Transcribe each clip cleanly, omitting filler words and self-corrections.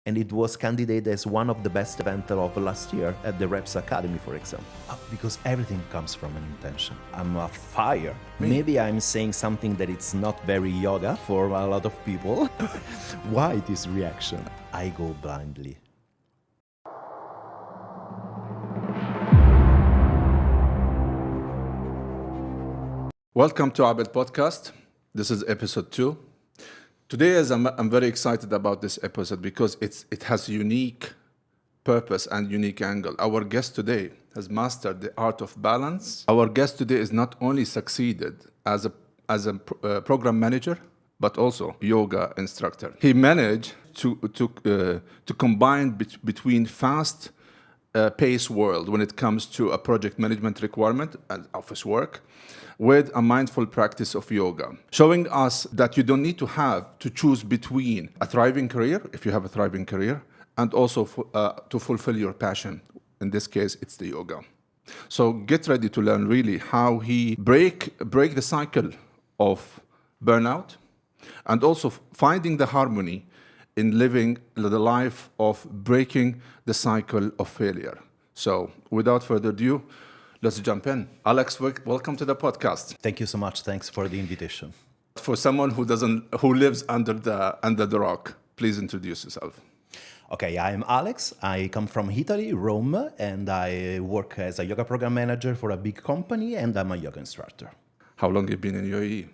and it was candidated as one of the best events of last year at the Reps Academy, for example. Because everything comes from an intention. I'm a fire. Maybe I'm saying something that it's not very yoga for a lot of people. Why this reaction? I go blindly. Welcome to Abel Podcast. This is episode 2. Today, I'm very excited about this episode because it has unique purpose and unique angle. Our guest today has mastered the art of balance. Our guest today is not only succeeded as a program manager, but also yoga instructor. He managed to combine between fast pace world when it comes to a project management requirement and office work with a mindful practice of yoga, showing us that you don't need to choose between a thriving career, if you have a thriving career, and also to fulfill your passion. In this case, it's the yoga. So get ready to learn really how he break the cycle of burnout and also finding the harmony in living the life of breaking the cycle of failure. So without further ado, let's jump in. Alex, welcome to the podcast. Thank you so much. Thanks for the invitation. For someone who lives under the rock, please introduce yourself. Okay, I'm Alex. I come from Italy, Rome, and I work as a yoga program manager for a big company, and I'm a yoga instructor. How long have you been in UAE?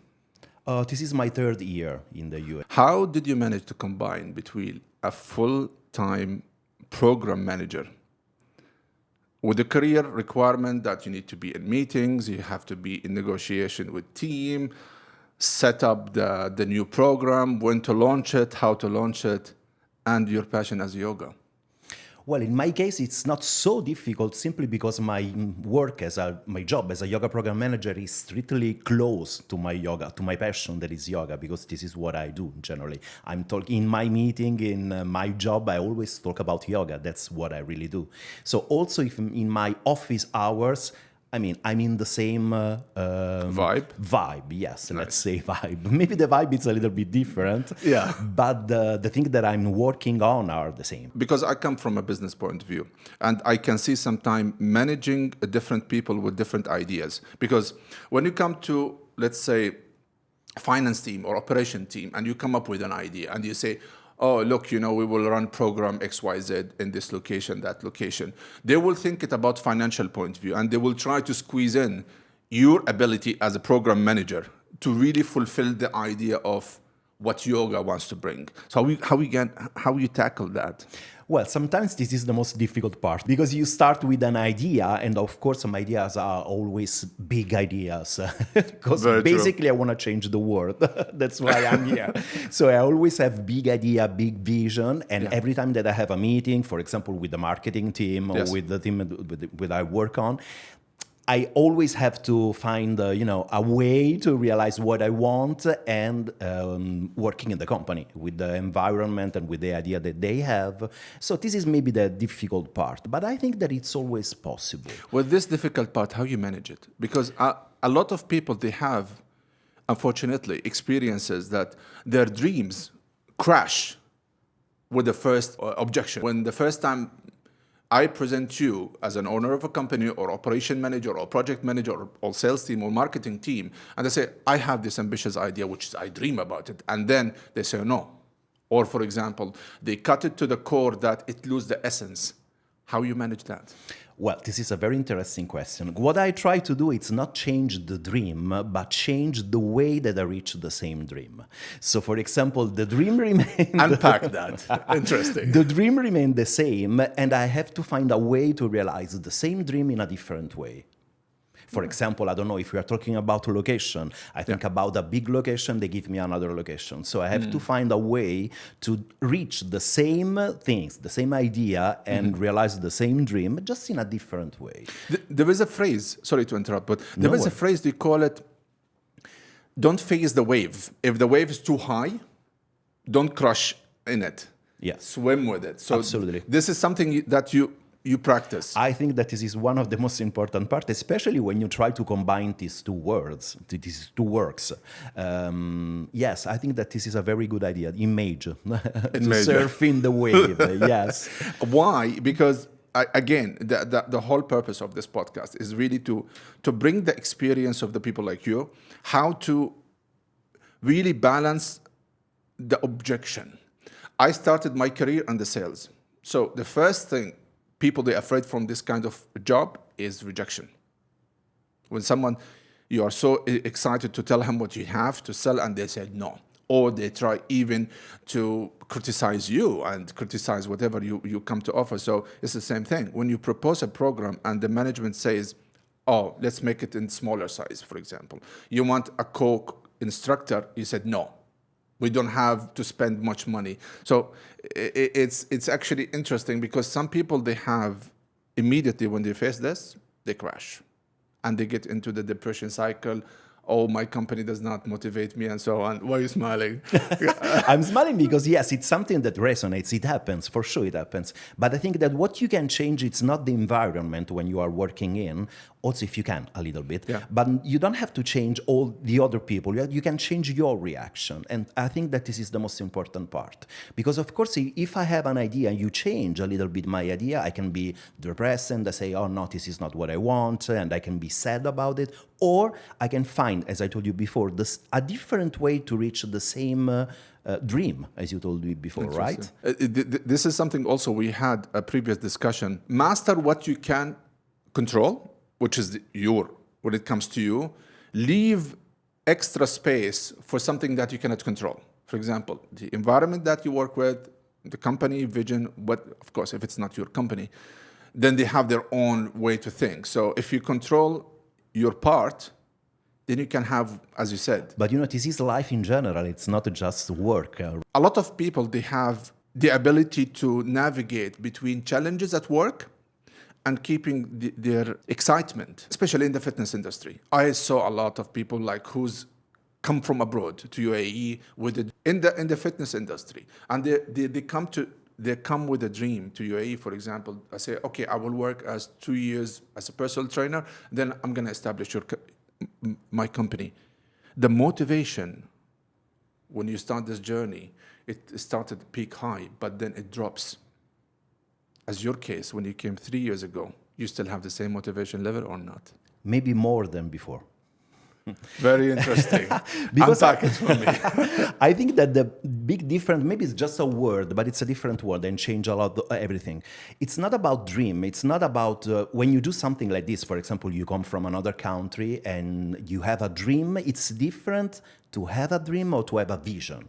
This is my 3rd year in the US. How did you manage to combine between a full-time program manager with the career requirement that you need to be in meetings, you have to be in negotiation with team, set up the new program, when to launch it, how to launch it, and your passion as yoga? Well, in my case, it's not so difficult simply because my job as a yoga program manager is strictly close to my yoga, to my passion that is yoga, because this is what I do generally. I'm talking in my meeting, in my job, I always talk about yoga. That's what I really do. So also if in my office hours, I'm in the same vibe? Vibe, yes, Nice. Let's say vibe. Maybe the vibe is a little bit different, Yeah. but the things that I'm working on are the same. Because I come from a business point of view, and I can see sometimes managing different people with different ideas. Because when you come to, let's say, finance team or operation team, and you come up with an idea, and you say, oh, look, we will run program XYZ in this location, that location. They will think it about financial point of view, and they will try to squeeze in your ability as a program manager to really fulfill the idea of what yoga wants to bring. So how you tackle that? Well, sometimes this is the most difficult part because you start with an idea, and of course, some ideas are always big ideas because basically I want to change the world. That's why I'm here. So I always have big idea, big vision, and every time that I have a meeting, for example, with the marketing team or with the team that I work on, I always have to find, a way to realize what I want and working in the company with the environment and with the idea that they have. So this is maybe the difficult part, but I think that it's always possible. With this difficult part, how you manage it? Because a lot of people, they have, unfortunately, experiences that their dreams crash with the first objection. When the first time I present you as an owner of a company or operation manager or project manager or sales team or marketing team, and they say, I have this ambitious idea, which is I dream about it. And then they say no. Or for example, they cut it to the core that it loses the essence. How you manage that? Well, this is a very interesting question. What I try to do is not change the dream, but change the way that I reach the same dream. So, for example, the dream remains... Unpack that. Interesting. The dream remains the same, and I have to find a way to realize the same dream in a different way. For example, I don't know if we are talking about a location. I think about a big location, they give me another location. So I have to find a way to reach the same things, the same idea, and realize the same dream, just in a different way. There is a phrase, sorry to interrupt, but there is a phrase, they call it, don't face the wave. If the wave is too high, don't crush in it. Yes. Swim with it. So absolutely. This is something that you practice? I think that this is one of the most important parts, especially when you try to combine these two words, these two works. Yes, I think that this is a very good idea. Image, to surf in the wave. Yes. Why? Because again, the whole purpose of this podcast is really to bring the experience of the people like you, how to really balance the objection. I started my career in the sales. So the first thing people, they're afraid from this kind of job is rejection. When someone, you are so excited to tell him what you have to sell and they said no. Or they try even to criticize you and criticize whatever you come to offer. So it's the same thing. When you propose a program and the management says, oh, let's make it in smaller size, for example. You want a instructor, you said no. We don't have to spend much money. So it's actually interesting because some people, they have immediately when they face this, they crash and they get into the depression cycle. Oh, my company does not motivate me and so on. Why are you smiling? I'm smiling because, yes, it's something that resonates. It happens. For sure it happens. But I think that what you can change, it's not the environment when you are working in. Also, if you can, a little bit. Yeah. But you don't have to change all the other people. You can change your reaction. And I think that this is the most important part. Because, of course, if I have an idea and you change a little bit my idea, I can be depressed and I say, oh, no, this is not what I want. And I can be sad about it. Or I can find, as I told you before, a different way to reach the same dream, as you told me before, right? This is something also we had a previous discussion. Master what you can control, which is when it comes to you. Leave extra space for something that you cannot control. For example, the environment that you work with, the company vision, but of course, if it's not your company, then they have their own way to think. So if you control your part, then you can have, as you said. But this is life in general. It's not just work. A lot of people, they have the ability to navigate between challenges at work and keeping their excitement, especially in the fitness industry. I saw a lot of people like who's come from abroad to UAE in the fitness industry, and they come with a dream to UAE, for example. I say, okay, I will work as 2 years as a personal trainer, then I'm going to establish my company. The motivation, when you start this journey, it started peak high, but then it drops. As your case, when you came 3 years ago, you still have the same motivation level or not? Maybe more than before. Very interesting. Unpack it for me. I think that the big difference, maybe it's just a word, but it's a different word and change a lot everything. It's not about dream. It's not about when you do something like this, for example, you come from another country and you have a dream, it's different to have a dream or to have a vision.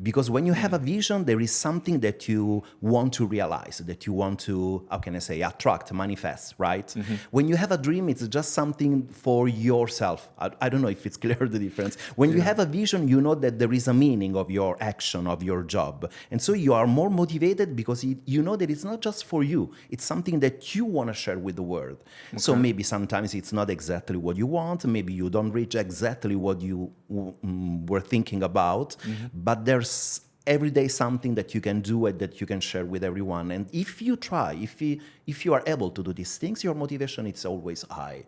Because when you have a vision, there is something that you want to realize, that you want to, how can I say, attract, manifest, right? Mm-hmm. When you have a dream, it's just something for yourself. I don't know if it's clear the difference. When you have a vision, you know that there is a meaning of your action, of your job. And so you are more motivated because you know that it's not just for you. It's something that you want to share with the world. Okay. So maybe sometimes it's not exactly what you want. Maybe you don't reach exactly what you were thinking about. Mm-hmm. But there's every day something that you can do and that you can share with everyone. And if you try, if you are able to do these things, your motivation is always high.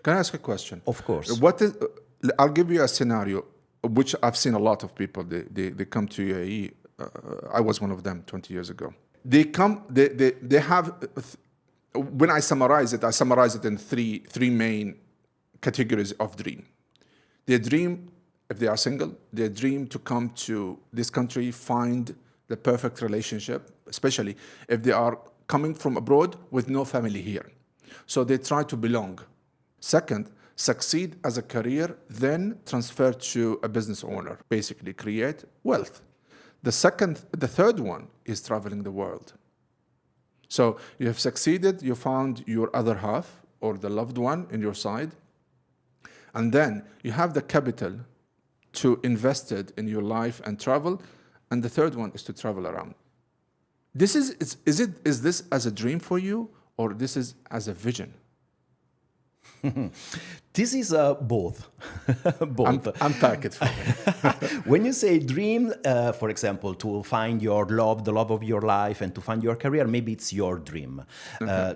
Can I ask a question? Of course. I'll give you a scenario, which I've seen a lot of people. They come to UAE. I was one of them 20 years ago. They come. They have. When I summarize it in three main categories of dream. Their dream, if they are single, their dream to come to this country, find the perfect relationship, especially if they are coming from abroad with no family here. So they try to belong. Second, succeed as a career, then transfer to a business owner, basically create wealth. The third one is traveling the world. So you have succeeded, you found your other half or the loved one in your side, and then you have the capital to invest it in your life and travel, and the third one is to travel around. Is this as a dream for you, or this is as a vision? This is both. Both. Unpack it for me. When you say dream, for example, to find your love, the love of your life, and to find your career, maybe it's your dream.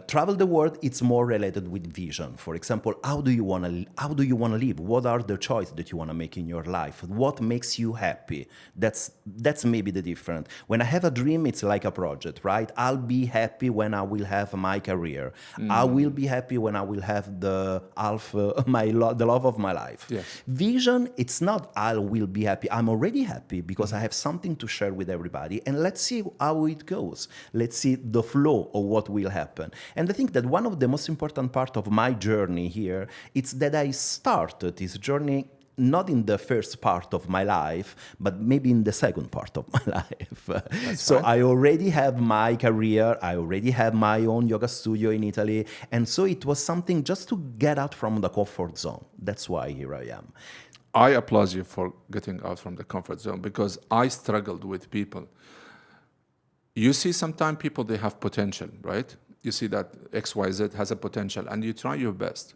Travel the world, it's more related with vision. For example, how do you want to live? What are the choices that you want to make in your life? What makes you happy? That's maybe the difference. When I have a dream, it's like a project, right? I'll be happy when I will have my career. I will be happy when I will have the love of my life. Yes. Vision, it's not I will be happy. I'm already happy because I have something to share with everybody. And let's see how it goes. Let's see the flow of what will happen. And I think that one of the most important part of my journey here, it's that I started this journey not in the first part of my life, but maybe in the second part of my life. So I already have my career, I already have my own yoga studio in Italy, and so it was something just to get out from the comfort zone. That's why here I am. I applaud you for getting out from the comfort zone because I struggled with people. You see, sometimes people, they have potential, right? You see that XYZ has a potential, and you try your best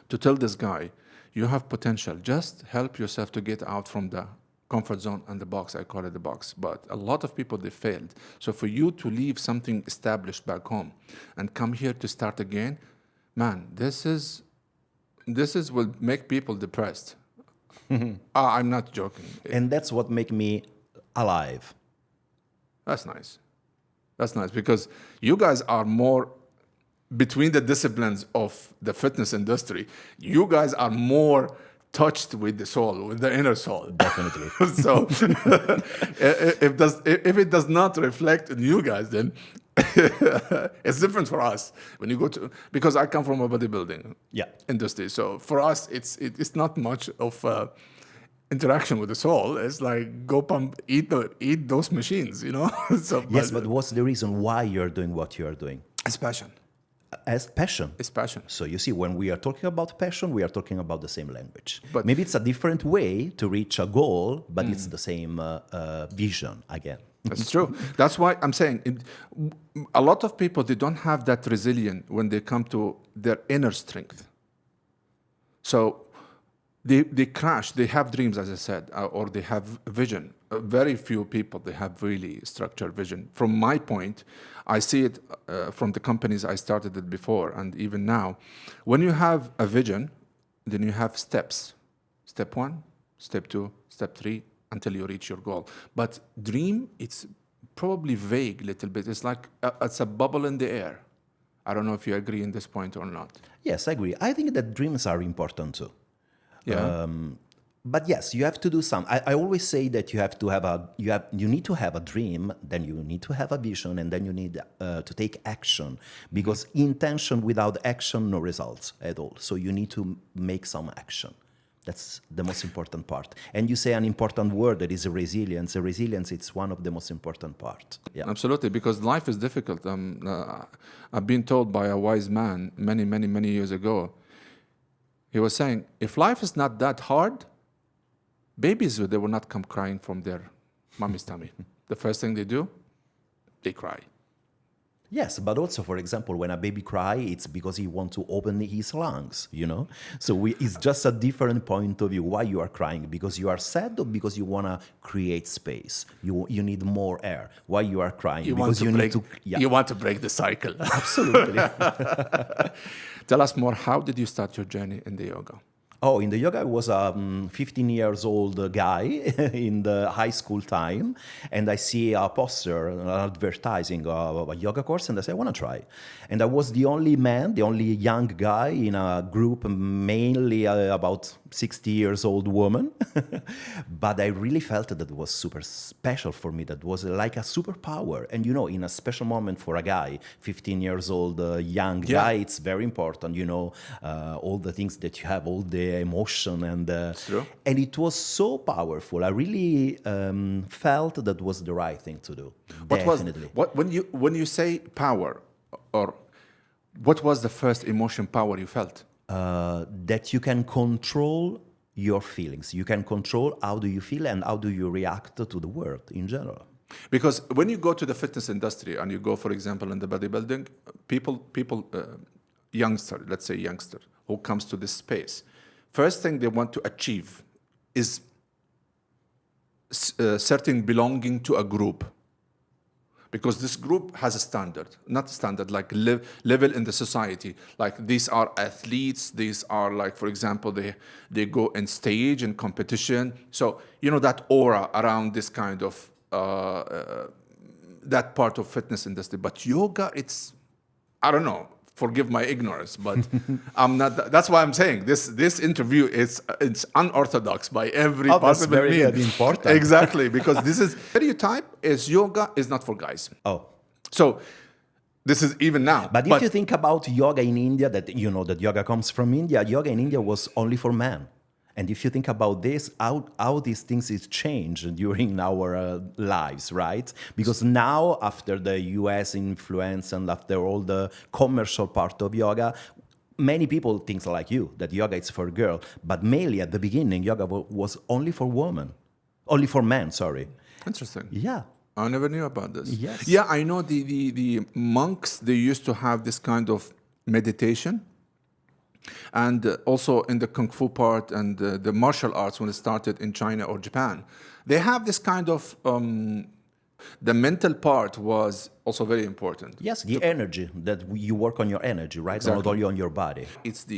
to tell this guy, you have potential. Just help yourself to get out from the comfort zone and the box. I call it the box. But a lot of people, they failed. So for you to leave something established back home and come here to start again, man, this is will make people depressed. I'm not joking. And that's what makes me alive. That's nice. That's nice because you guys are more between the disciplines of the fitness industry, you guys are more touched with the soul, with the inner soul. Definitely. So if it does not reflect in you guys, then it's different for us. When you go to, because I come from a bodybuilding industry, so for us, it's not much of interaction with the soul. It's like go pump, eat those machines, you know. So, yes, but what's the reason why you're doing what you are doing? It's passion. As passion. It's passion. So you see, when we are talking about passion, we are talking about the same language. But maybe it's a different way to reach a goal, but it's the same vision again. That's true. That's why I'm saying a lot of people, they don't have that resilience when they come to their inner strength. So they crash. They have dreams, as I said, or they have vision. Very few people, they have really structured vision. From my point, I see it from the companies I started it before and even now. When you have a vision, then you have steps. Step 1, step 2, step 3, until you reach your goal. But dream, it's probably vague a little bit. It's like it's a bubble in the air. I don't know if you agree in this point or not. Yes, I agree. I think that dreams are important too. Yeah. But yes, you have to do some. I always say that you need to have a dream, then you need to have a vision, and then you need to take action. Because intention without action, no results at all. So you need to make some action. That's the most important part. And you say an important word, that is resilience. Resilience, it's one of the most important parts. Yeah. Absolutely, because life is difficult. I've been told by a wise man many years ago. He was saying, if life is not that hard, babies, they will not come crying from their mommy's tummy. The first thing they do, they cry. Yes, but also, for example, when a baby cries, it's because he wants to open his lungs, you know? So it's just a different point of view. Why you are crying? Because you are sad or because you want to create space? You need more air. Why you are crying? You because you want to break the cycle. Absolutely. Tell us more. How did you start your journey in the yoga? Oh, in the yoga, I was a 15 years old guy in the high school time, and I see a poster, an advertising of a yoga course, and I say, I want to try. And I was the only man, the only young guy in a group, mainly about 60 years old woman. But I really felt that it was super special for me. That was like a superpower. And, you know, in a special moment for a guy, 15 years old, young guy, it's very important, you know, all the things that you have, all the emotion. And it was so powerful. I really felt that was the right thing to do. Definitely. When you say power, or what was the first emotion power you felt? That you can control your feelings. You can control how do you feel and how do you react to the world in general. Because when you go to the fitness industry and you go, for example, in the bodybuilding, people, youngster, let's say youngster, who comes to this space, first thing they want to achieve is certain belonging to a group. Because this group has a standard, not standard, like level in the society. Like these are athletes, these are like, for example, they go in stage and competition. So, you know, that aura around this kind of, that part of fitness industry. But yoga, it's, I don't know, forgive my ignorance, but I'm not, that's why I'm saying this interview it's unorthodox by every possible means. That's very important. Exactly, because this is stereotype is yoga is not for guys. Oh. So this is even now. But if you think about yoga in India, that you know that yoga comes from India, yoga in India was only for men. And if you think about this, how these things is changed during our lives, right? Because now, after the US influence and after all the commercial part of yoga, many people think like you, that yoga is for girls. But mainly at the beginning, yoga was only for women. Only for men, sorry. Interesting. Yeah. I never knew about this. Yes. Yeah, I know the monks, they used to have this kind of meditation. And also in the Kung Fu part and the martial arts, when it started in China or Japan, they have this kind of, the mental part was also very important. Yes, the energy, that you work on your energy, right? Exactly. Not only on your body.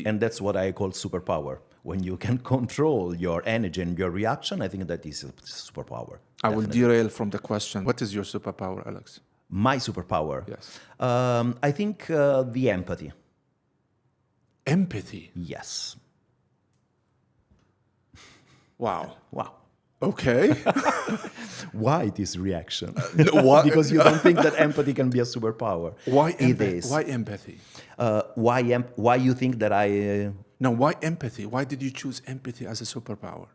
And that's what I call superpower. When you can control your energy and your reaction, I think that is a superpower. I will derail from the question. What is your superpower, Alex? My superpower? Yes. I think the empathy. Empathy? Yes. Wow. Wow. Okay. Why this reaction? Why? Because you don't think that empathy can be a superpower. Why it is. Why empathy? Why you think that I... No, why empathy? Why did you choose empathy as a superpower?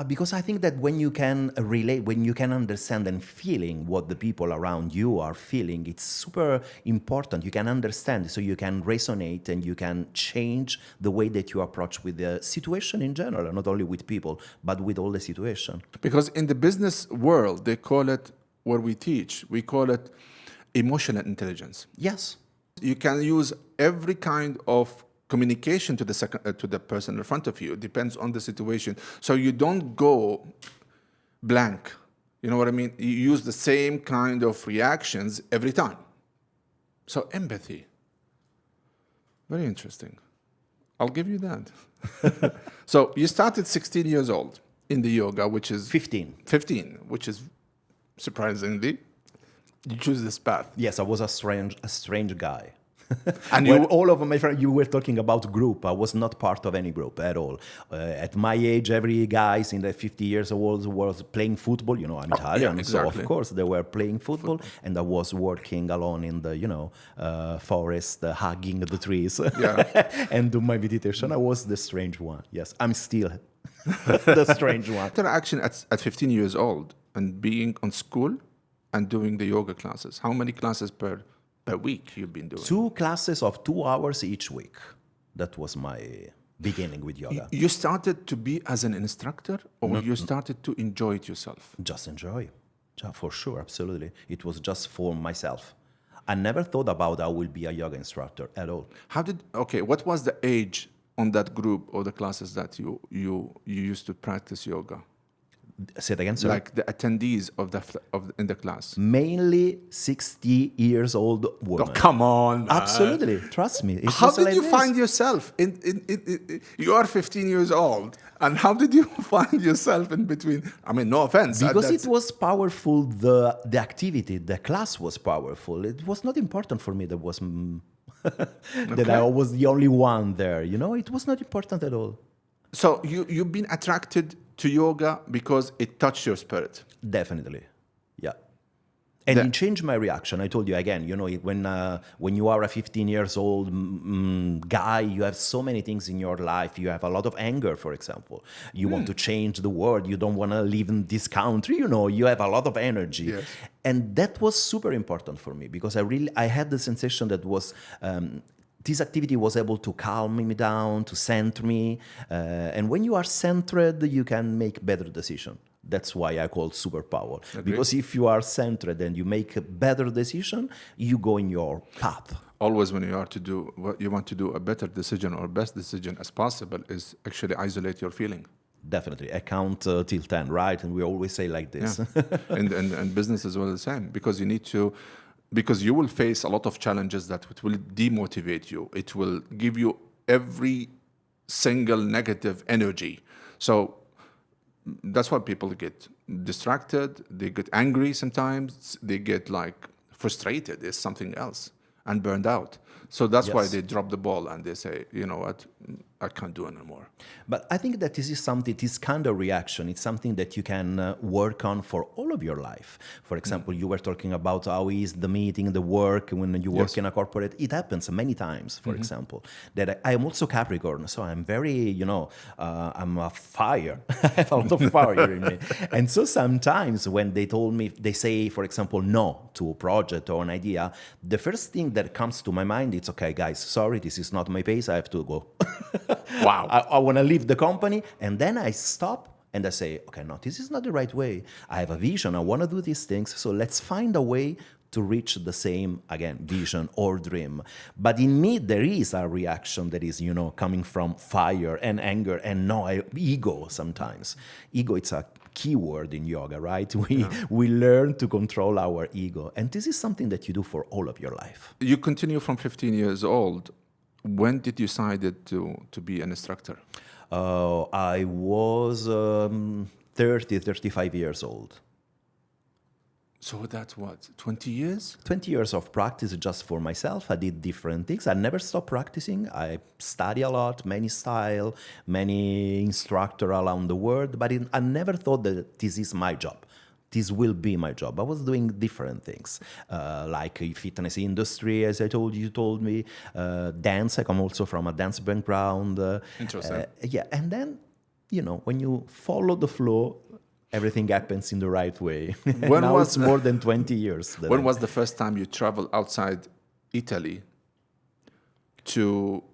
Because I think that when you can relate, when you can understand and feeling what the people around you are feeling, it's super important. You can understand, so you can resonate and you can change the way that you approach with the situation in general, not only with people, but with all the situation. Because in the business world, they call it, where we teach, we call it emotional intelligence. Yes. You can use every kind of communication to the person in front of you. It depends on the situation. So you don't go blank. You know what I mean? You use the same kind of reactions every time. So empathy. Very interesting. I'll give you that. So you started 16 years old in the yoga, which is... 15. 15, which is surprisingly, you choose this path. Yes, I was a strange guy. And well, all of my friends, you were talking about group. I was not part of any group at all. At my age, every guys in the 50 years old was playing football. You know, I'm Italian, yeah, exactly. So of course they were playing football. And I was working alone in the, forest, hugging the trees, and do my meditation. I was the strange one. Yes, I'm still the strange one. Interaction at 15 years old and being on school and doing the yoga classes. How many classes per week you've been doing? 2 classes of 2 hours each week. That was my beginning with yoga. You started to be as an instructor, or you started to enjoy it yourself? Just enjoy. Yeah, for sure, absolutely. It was just for myself. I never thought about I will be a yoga instructor at all. What was the age on that group or the classes that you used to practice yoga? Say it again, sir. Like the attendees in the class. Mainly 60 years old women. Oh, come on, man. Absolutely. Trust me. How did you find yourself? You are 15 years old. And how did you find yourself in between? I mean, no offense. Because it was powerful, the activity, the class was powerful. It was not important for me that was that I was the only one there. You know, it was not important at all. So you've been attracted to yoga because it touched your spirit? Definitely, yeah. And it changed my reaction. I told you again, when you are a 15 years old guy, you have so many things in your life. You have a lot of anger, for example. You want to change the world. You don't want to live in this country. You have a lot of energy. Yes. And that was super important for me because I had the sensation that was... this activity was able to calm me down, to center me. And when you are centered, you can make better decisions. That's why I call superpower. Because if you are centered and you make a better decision, you go in your path. always when you are to do what you want to do a better decision or best decision as possible is actually isolate your feeling. Definitely. I count till 10, right? And we always say like this. Yeah. and business as well the same, because you need to, because you will face a lot of challenges that it will demotivate you. It will give you every single negative energy. So that's why people get distracted, they get angry sometimes, they get like frustrated, is something else, and burned out. So that's why Yes. they drop the ball and they say, you know what, I can't do it anymore. But I think that this is something, this kind of reaction, it's something that you can work on for all of your life. For example, you were talking about how is the meeting, the work, when you work Yes. in a corporate, it happens many times, for example, that I am also Capricorn, so I'm very, I'm a fire. I have a lot of fire in me. And so sometimes when they told me, they say, for example, no to a project or an idea, the first thing that comes to my mind, it's okay, guys, sorry, this is not my pace, I have to go. Wow. I want to leave the company, and then I stop and I say, okay, no, this is not the right way. I have a vision. I want to do these things. So let's find a way to reach the same, again, vision or dream. But in me, there is a reaction that is, coming from fire and anger and ego sometimes. Ego, it's a key word in yoga, right? We learn to control our ego. And this is something that you do for all of your life. You continue from 15 years old. When did you decide to be an instructor? I was 30, 35 years old. So that's what, 20 years? 20 years of practice just for myself. I did different things. I never stopped practicing. I study a lot, many style, many instructor around the world, but I never thought that this is my job. This will be my job. I was doing different things, like fitness industry, as you told me, dance. I come also from a dance background. Interesting. Yeah, and then, when you follow the flow, everything happens in the right way. When now was- it's more than 20 years. When was the first time you traveled outside Italy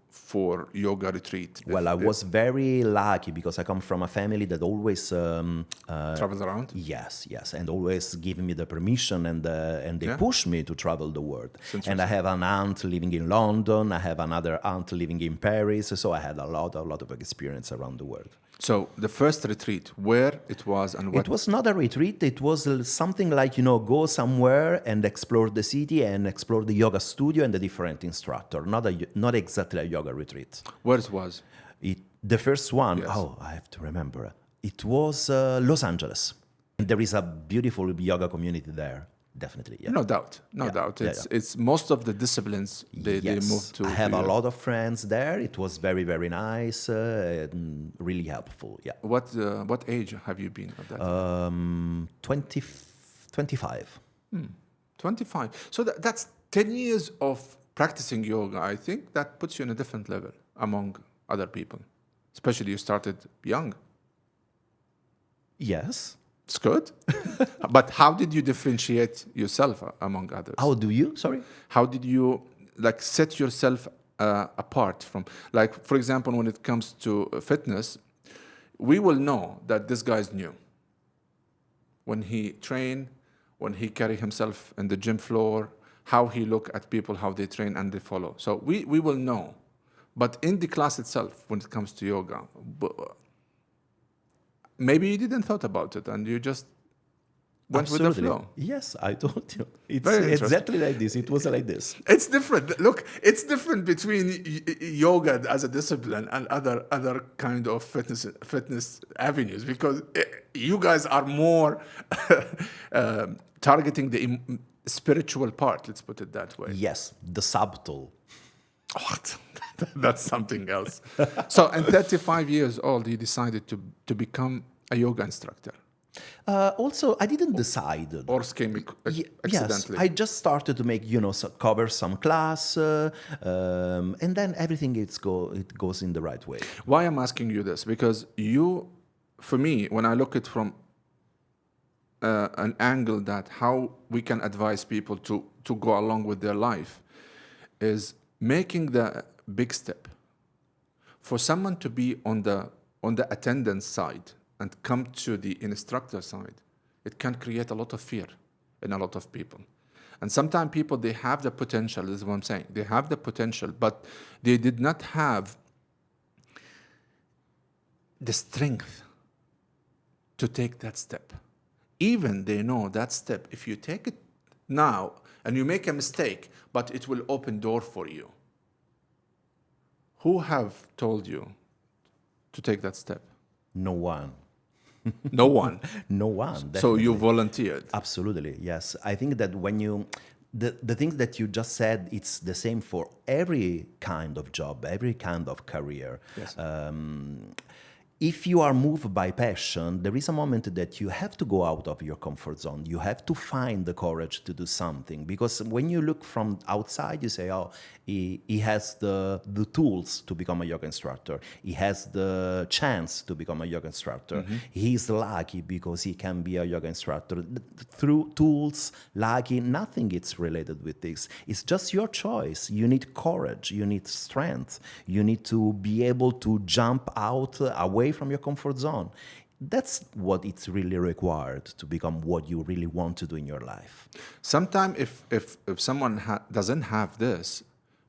for yoga retreat? Well, I was very lucky because I come from a family that always Travels around? yes, and always give me the permission and they Yeah. push me to travel the world. Interesting. And I have an aunt living in London. I have another aunt living in Paris. So I had a lot of experience around the world. So the first retreat, where it was and what? It was not a retreat. It was something like, go somewhere and explore the city and explore the yoga studio and the different instructor. Not exactly a yoga retreat. Where it was? The first one, Yes. I have to remember. It was Los Angeles. And there is a beautiful yoga community there. Definitely, yeah. No doubt. Yeah, It's most of the disciplines they Yes, moved to. I have to a Europe. lot of friends there. It was very, very nice, and really helpful. Yeah. What age have you been at that? 25. 25. So that's 10 years of practicing yoga. I think that puts you in a different level among other people. Especially you started young. Yes. It's good. But how did you differentiate yourself among others? How do you? Sorry. How did you set yourself apart from, for example, when it comes to fitness, we will know that this guy is new. When he train, when he carry himself in the gym floor, how he look at people, how they train and they follow. So we will know. But in the class itself, when it comes to yoga, maybe you didn't thought about it and you just went with the flow. Yes, I told you. It's Very interesting. exactly like this. It was like this. It's different. Look, it's different between yoga as a discipline and other kind of fitness avenues, because you guys are more targeting the spiritual part. Let's put it that way. Yes, the subtle. What? That's something else. So, at 35 years old, you decided to become a yoga instructor, Also, I didn't decide. or came Yes, accidentally. I just started to make, cover some class, and then everything it goes in the right way. Why I'm asking you this? Because for me, when I look at from an angle that how we can advise people to go along with their life, is making the big step. For someone to be on the attendance side and come to the instructor side, it can create a lot of fear in a lot of people. And sometimes people, they have the potential, this is what I'm saying. They have the potential, but they did not have the strength to take that step. Even they know that step, if you take it now and you make a mistake, but it will open door for you. Who have told you to take that step? No one. No one. No one. So Definitely. you volunteered. Absolutely, yes. I think that when you, the things that you just said, it's the same for every kind of job, every kind of career. Yes. If you are moved by passion, there is a moment that you have to go out of your comfort zone. You have to find the courage to do something. Because when you look from outside, you say, oh, he has the tools to become a yoga instructor. He has the chance to become a yoga instructor. He's lucky because he can be a yoga instructor. Through tools, lucky, nothing is related with this. It's just your choice. You need courage. You need strength. You need to be able to jump out away from your comfort zone. That's what it's really required to become what you really want to do in your life. Sometimes if someone doesn't have this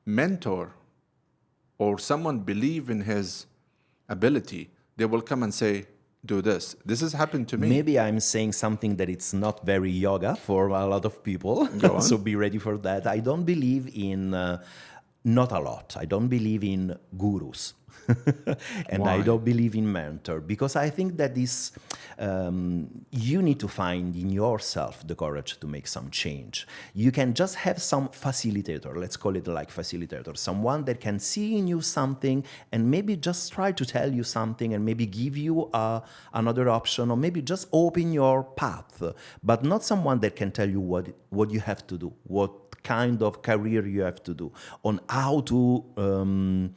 mentor or someone believe in his ability, they will come and say, do this. This has happened to me. Maybe I'm saying something that it's not very yoga for a lot of people. Go on. So be ready for that. I don't believe in, not a lot. I don't believe in gurus. And Why? I don't believe in mentor because I think that this you need to find in yourself the courage to make some change. You can just have some facilitator, let's call it like facilitator, someone that can see in you something and maybe just try to tell you something and maybe give you another option or maybe just open your path, but not someone that can tell you what you have to do, what kind of career you have to do, on how to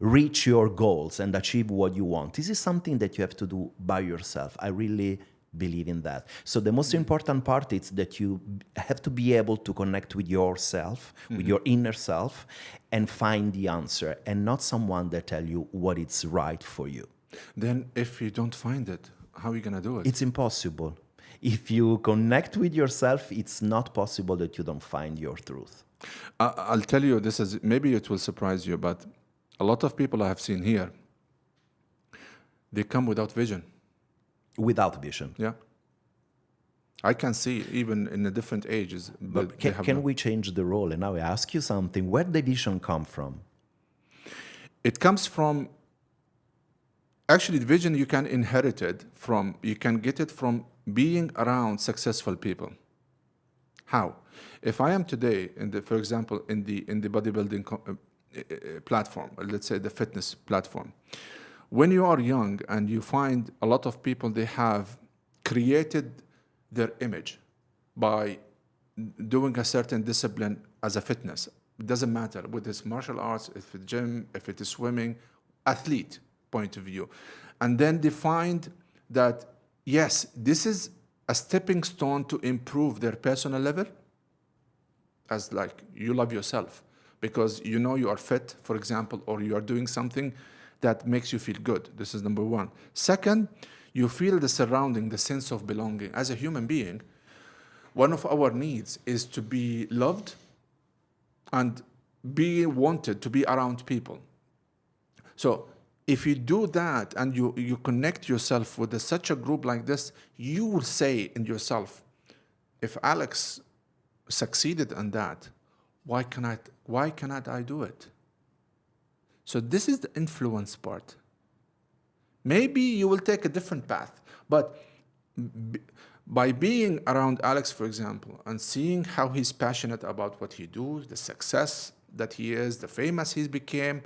reach your goals and achieve what you want. This is something that you have to do by yourself. I really believe in that. So the most important part is that you have to be able to connect with yourself, with your inner self, and find the answer, and not someone that tell you what is right for you. Then if you don't find it, how are you going to do it? It's impossible. If you connect with yourself, it's not possible that you don't find your truth. I'll tell you, this is, maybe it will surprise you, but a lot of people I have seen here, they come without vision. Without vision. Yeah. I can see even in the different ages. But can we change the role? And now I ask you something. Where did the vision come from? It comes from, actually the vision you can inherit it from, you can get it from being around successful people. How? If I am today, for example, in the bodybuilding platform, or let's say the fitness platform, when you are young and you find a lot of people, they have created their image by doing a certain discipline as a fitness. It doesn't matter whether it's martial arts, if it's gym, if it is swimming, athlete point of view. And then they find that, yes, this is a stepping stone to improve their personal level, as like you love yourself because you know you are fit, for example, or you are doing something that makes you feel good. This is number one. Second, you feel the surrounding, the sense of belonging. As a human being, one of our needs is to be loved and be wanted, to be around people. So if you do that and you connect yourself with such a group like this, you will say in yourself, if Alex succeeded in that, why cannot I do it? So this is the influence part. Maybe you will take a different path, but by being around Alex, for example, and seeing how he's passionate about what he does, the success that he is, the famous he's became,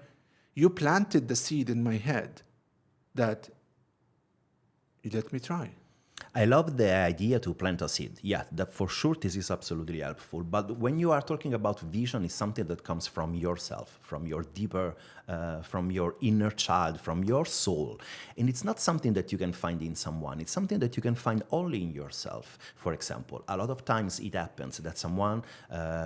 you planted the seed in my head that you let me try. I love the idea to plant a seed. Yeah, that for sure this is absolutely helpful. But when you are talking about vision, it's something that comes from yourself, from your deeper, from your inner child, from your soul. And it's not something that you can find in someone. It's something that you can find only in yourself. For example, a lot of times it happens that someone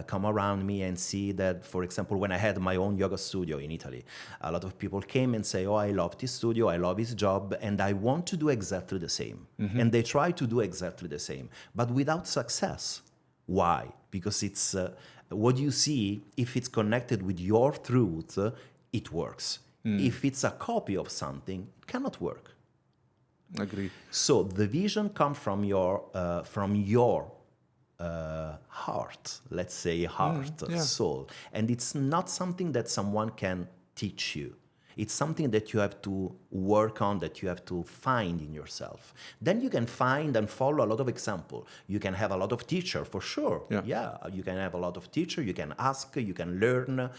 come around me and see that, for example, when I had my own yoga studio in Italy, a lot of people came and say, oh, I love this studio, I love his job, and I want to do exactly the same. And they try to do exactly the same, but without success. Why? Because it's what you see, if it's connected with your truth, it works. If it's a copy of something, it cannot work. Agree. So the vision comes from your heart, let's say heart, soul. And it's not something that someone can teach you. It's something that you have to work on, that you have to find in yourself. Then you can find and follow a lot of examples. You can have a lot of teacher, for sure. Yeah, you can have a lot of teacher, you can ask, you can learn,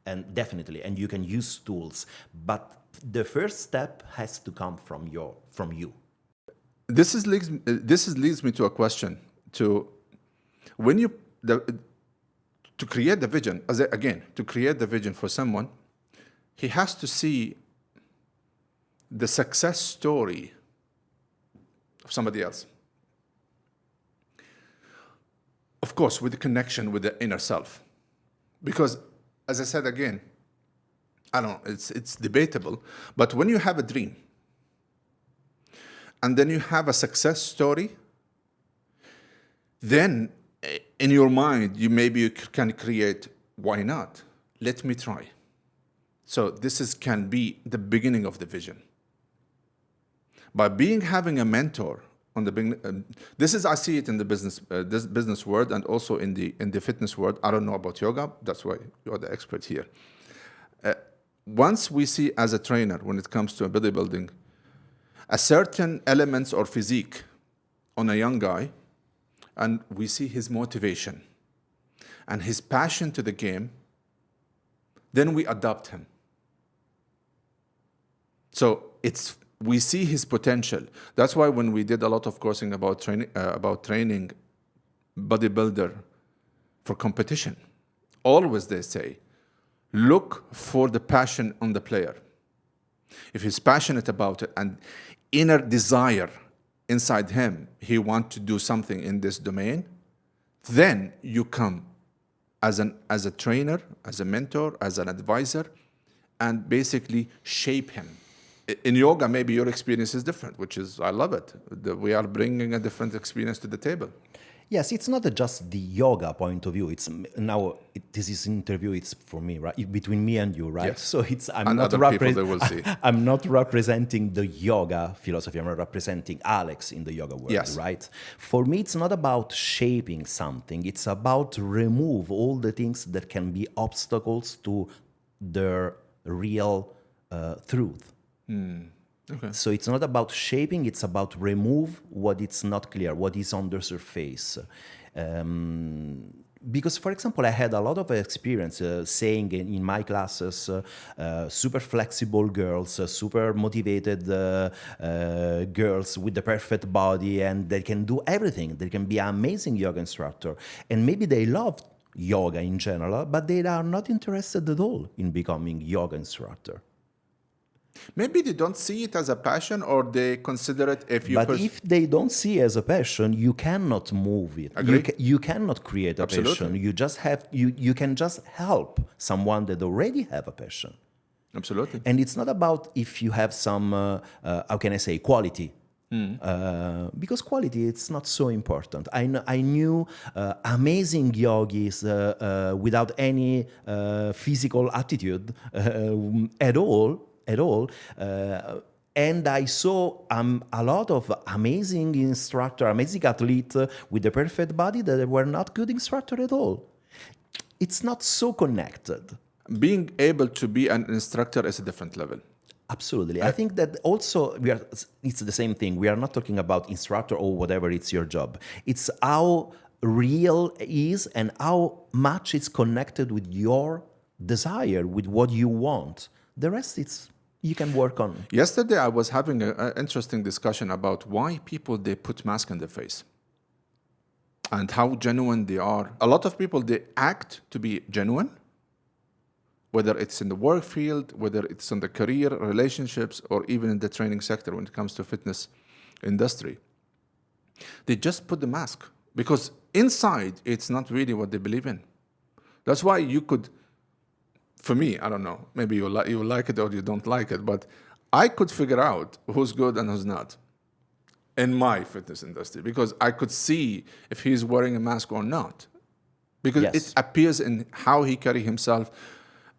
and definitely, and you can use tools. But the first step has to come from you. This leads me to a question. To create the vision, to create the vision for someone, he has to see the success story of somebody else. Of course, with the connection with the inner self. Because, as I said again, I don't know, it's debatable, but when you have a dream, and then you have a success story, then in your mind, you can create, why not? Let me try. So this can be the beginning of the vision. By having a mentor on the beginning, I see it in the business world and also in the fitness world. I don't know about yoga. That's why you're the expert here. Once we see as a trainer, when it comes to bodybuilding, a certain elements or physique on a young guy, and we see his motivation and his passion to the game, then we adopt him. So we see his potential. That's why when we did a lot of coursing about training bodybuilder for competition, always they say, look for the passion on the player. If he's passionate about it and inner desire inside him, he wants to do something in this domain, then you come as a trainer, as a mentor, as an advisor, and basically shape him. In yoga, maybe your experience is different, I love it. We are bringing a different experience to the table. Yes, it's not just the yoga point of view. This is interview. It's for me, right? Between me and you, right? Yes. So I'm not representing the yoga philosophy. I'm representing Alex in the yoga world, right? For me, it's not about shaping something. It's about remove all the things that can be obstacles to the real truth. Okay. So it's not about shaping, it's about remove what is not clear, what is on the surface. Because, for example, I had a lot of experience saying in my classes, super flexible girls, super motivated girls with the perfect body, and they can do everything. They can be an amazing yoga instructor. And maybe they love yoga in general, but they are not interested at all in becoming yoga instructor. Maybe they don't see it as a passion, or they consider it if they don't see it as a passion, you cannot move it. You cannot create a passion. You just you can just help someone that already have a passion. Absolutely. And it's not about if you have some how can I say, quality. Because quality, it's not so important. I knew amazing yogis without any physical attitude at all. And I saw a lot of amazing instructor, amazing athlete with the perfect body that were not good instructor at all. It's not so connected. Being able to be an instructor is a different level. Absolutely. I think that also it's the same thing. We are not talking about instructor or whatever, it's your job. It's how real is and how much it's connected with your desire, with what you want. The rest, you can work on. Yesterday, I was having an interesting discussion about why people, they put mask on their face and how genuine they are. A lot of people, they act to be genuine, whether it's in the work field, whether it's in the career, relationships, or even in the training sector when it comes to fitness industry. They just put the mask because inside, it's not really what they believe in. That's why you could... For me, I don't know, maybe you like it or you don't like it, but I could figure out who's good and who's not. in my fitness industry because I could see if he's wearing a mask or not. Because Yes. it appears in how he carry himself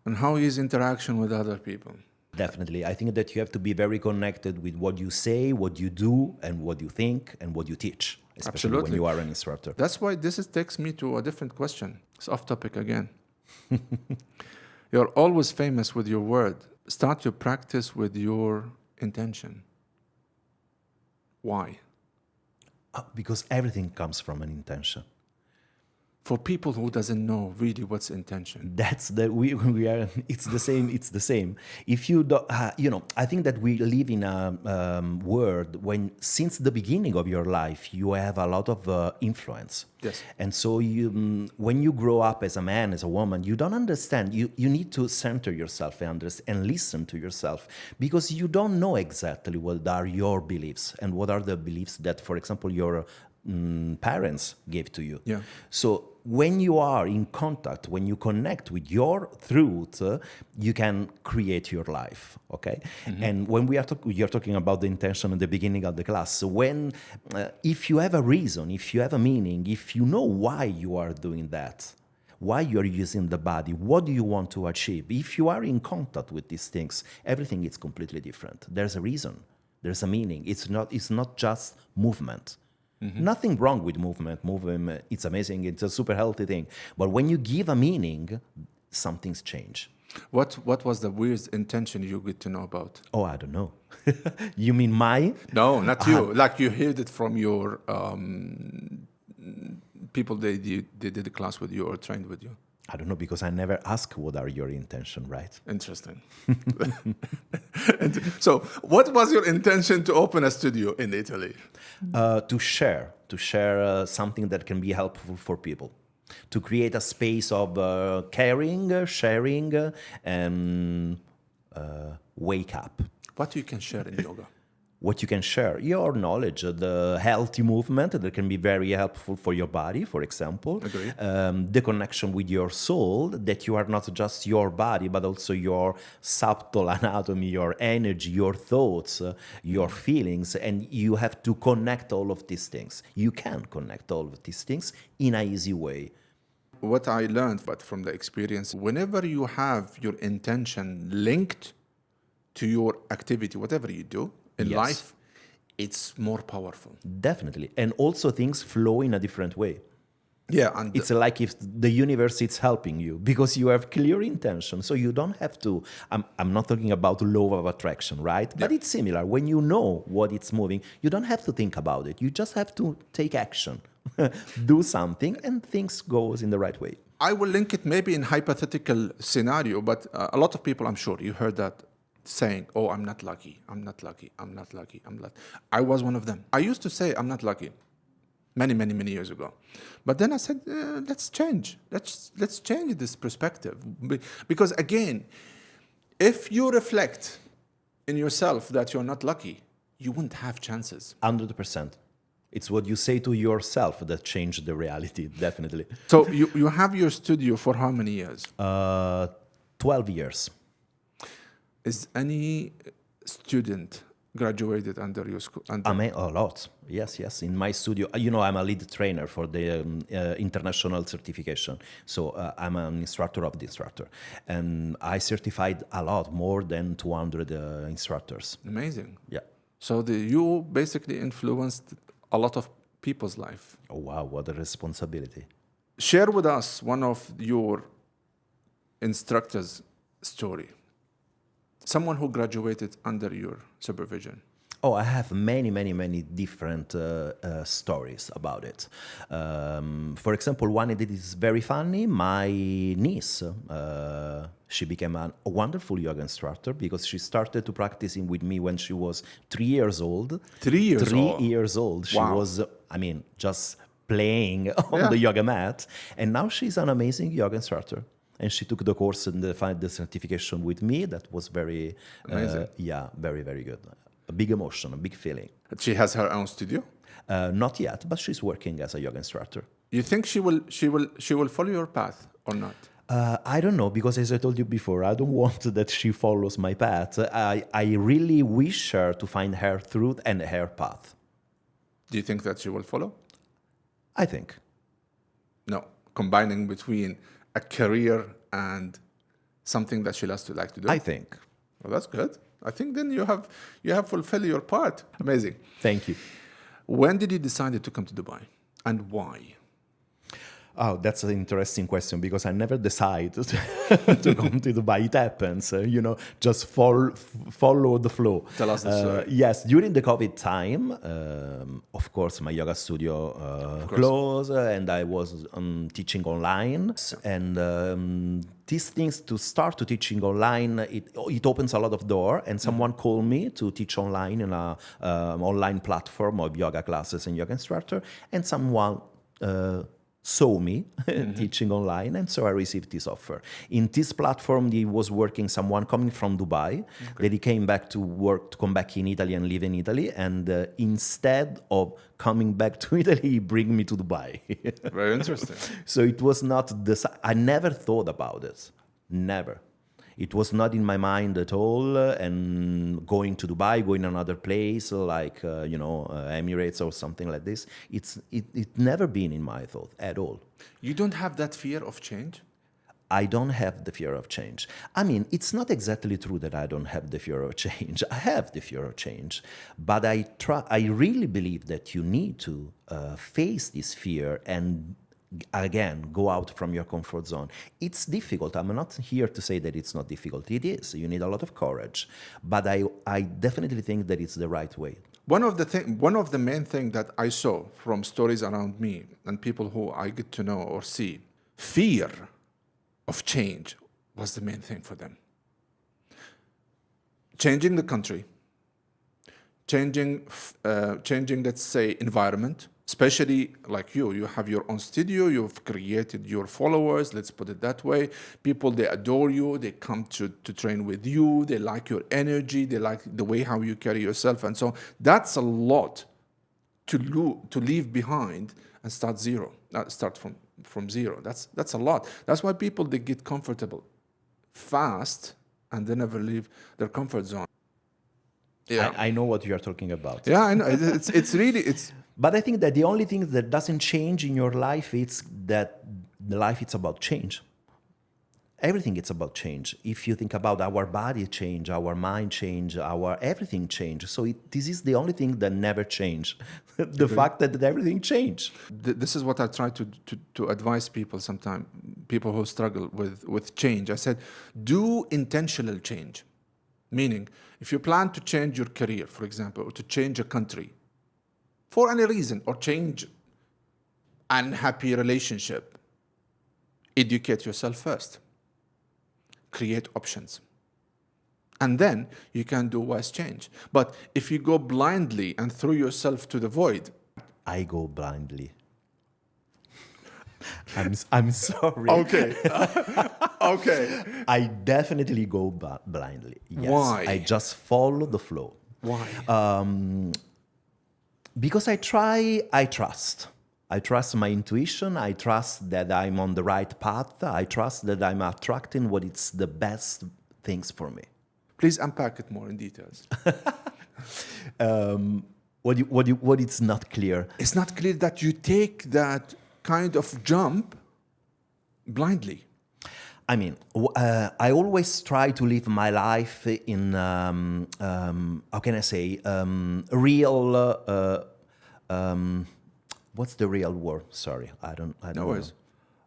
and how his interaction with other people. Definitely. I think that you have to be very connected with what you say, what you do, and what you think, and what you teach, especially when Absolutely. you are an instructor. That's why takes me to a different question. It's off topic again. You're always famous with your word. Start your practice with your intention. Why? Because everything comes from an intention. For people who doesn't know really what's intention. That's the we are. It's the same. It's the same. If you do, I think that we live in a world when, since the beginning of your life, you have a lot of influence. Yes. And so when you grow up as a man, as a woman, you don't understand. You need to center yourself and listen to yourself, because you don't know exactly what are your beliefs and what are the beliefs that, for example, your parents gave to you. Yeah. So when you are in contact, when you connect with your truth, you can create your life. Okay. Mm-hmm. And when you're talking about the intention at the beginning of the class. So when, if you have a reason, if you have a meaning, if you know why you are doing that, why you are using the body, what do you want to achieve? If you are in contact with these things, everything is completely different. There's a reason. There's a meaning. It's not just movement. Mm-hmm. Nothing wrong with movement. Movement, it's amazing. It's a super healthy thing. But when you give a meaning, something's change. What was the weirdest intention you get to know about? Oh, I don't know. You mean my? No, not you. Like you heard it from your people they did the class with you or trained with you. I don't know, because I never ask what are your intention, right? Interesting. So what was your intention to open a studio in Italy? To share something that can be helpful for people, to create a space of caring, sharing, and wake up. What you can share in yoga? What you can share, your knowledge, the healthy movement that can be very helpful for your body, for example. Agreed. The connection with your soul, that you are not just your body, but also your subtle anatomy, your energy, your thoughts, your feelings, and you have to connect all of these things. You can connect all of these things in an easy way. What I learned from the experience, whenever you have your intention linked to your activity, whatever you do, in life, it's more powerful. Definitely. And also things flow in a different way. Yeah. And it's like if the universe is helping you because you have clear intention. So you don't have to, I'm not talking about law of attraction, right? But it's similar. When you know what it's moving, you don't have to think about it. You just have to take action, do something, and things goes in the right way. I will link it maybe in hypothetical scenario, but a lot of people, I'm sure you heard that saying, oh, I'm not lucky, I'm not lucky, I'm not lucky, I'm not. I was one of them. I used to say I'm not lucky many, many, many years ago. But then I said, let's change. Let's change this perspective. Because again, if you reflect in yourself that you're not lucky, you wouldn't have chances. 100%. It's what you say to yourself that changed the reality, definitely. So you have your studio for how many years? 12 years. Is any student graduated under your school? I mean, a lot. Yes. In my studio, I'm a lead trainer for the international certification. So I'm an instructor of the instructor. And I certified a lot, more than 200 instructors. Amazing. Yeah. So you basically influenced a lot of people's life. Oh, wow. What a responsibility. Share with us one of your instructors' story. Someone who graduated under your supervision. Oh, I have many, many, many different stories about it. For example, one that is very funny, my niece, she became a wonderful yoga instructor because she started to practicing with me when she was 3 years old. 3 years old? 3 years old. She Wow. was, just playing on the yoga mat. And now she's an amazing yoga instructor. And she took the course and the certification with me. That was very, amazing. Very, very good. A big emotion, a big feeling. She has her own studio? Not yet, but she's working as a yoga instructor. You think she will follow your path or not? I don't know, because as I told you before, I don't want that she follows my path. I really wish her to find her truth and her path. Do you think that she will follow? I think. No, combining between a career and something that she loves to like to do. I think. Well, that's good. I think then you have fulfilled your part. Amazing. Thank you. When did you decide to come to Dubai, and why? Oh, that's an interesting question because I never decide to come to Dubai. It happens, just follow the flow. Tell us the story. Yes, during the COVID time, of course, my yoga studio closed and I was teaching online. And these things, to start to teaching online, it opens a lot of door. And someone called me to teach online in a online platform of yoga classes and yoga instructor. And someone saw me teaching online, and so I received this offer. In this platform, he was working someone coming from Dubai. Then he came back to work, to come back in Italy and live in Italy. And instead of coming back to Italy, he bring me to Dubai. Very interesting. So it was not I never thought about it. Never. It was not in my mind at all. And going to Dubai, going another place like Emirates or something like this, it never been in my thought at all. You don't have that fear of change? I don't have the fear of change. I mean, it's not exactly true that I don't have the fear of change. I have the fear of change, but I really believe that you need to face this fear and again, go out from your comfort zone. It's difficult. I'm not here to say that it's not difficult. It is. You need a lot of courage. But I definitely think that it's the right way. One of the main things that I saw from stories around me and people who I get to know or see, fear of change was the main thing for them. Changing the country, changing, let's say, environment. Especially like you have your own studio, you've created your followers, let's put it that way. People, they adore you, they come to train with you, they like your energy, they like the way how you carry yourself and so on. That's a lot to leave behind and start from zero. That's a lot. That's why people, they get comfortable fast and they never leave their comfort zone. Yeah, I know what you're talking about. Yeah, I know. It's really. But I think that the only thing that doesn't change in your life is that the life is about change. Everything is about change. If you think about our body change, our mind change, our everything change. So this is the only thing that never change. The fact that everything change. This is what I try to advise people sometimes, people who struggle with change. I said, do intentional change. Meaning, if you plan to change your career, for example, or to change a country, for any reason, or change an unhappy relationship, educate yourself first. Create options. And then you can do wise change. But if you go blindly and throw yourself to the void. I go blindly. I'm sorry. Okay. Okay. I definitely go blindly. Yes. Why? I just follow the flow. Why? Because I trust. I trust my intuition. I trust that I'm on the right path. I trust that I'm attracting what is the best things for me. Please unpack it more in details. What it's not clear. It's not clear that you take that kind of jump blindly. I mean, I always try to live my life in, how can I say, real, what's the real word? Sorry, I don't No worries.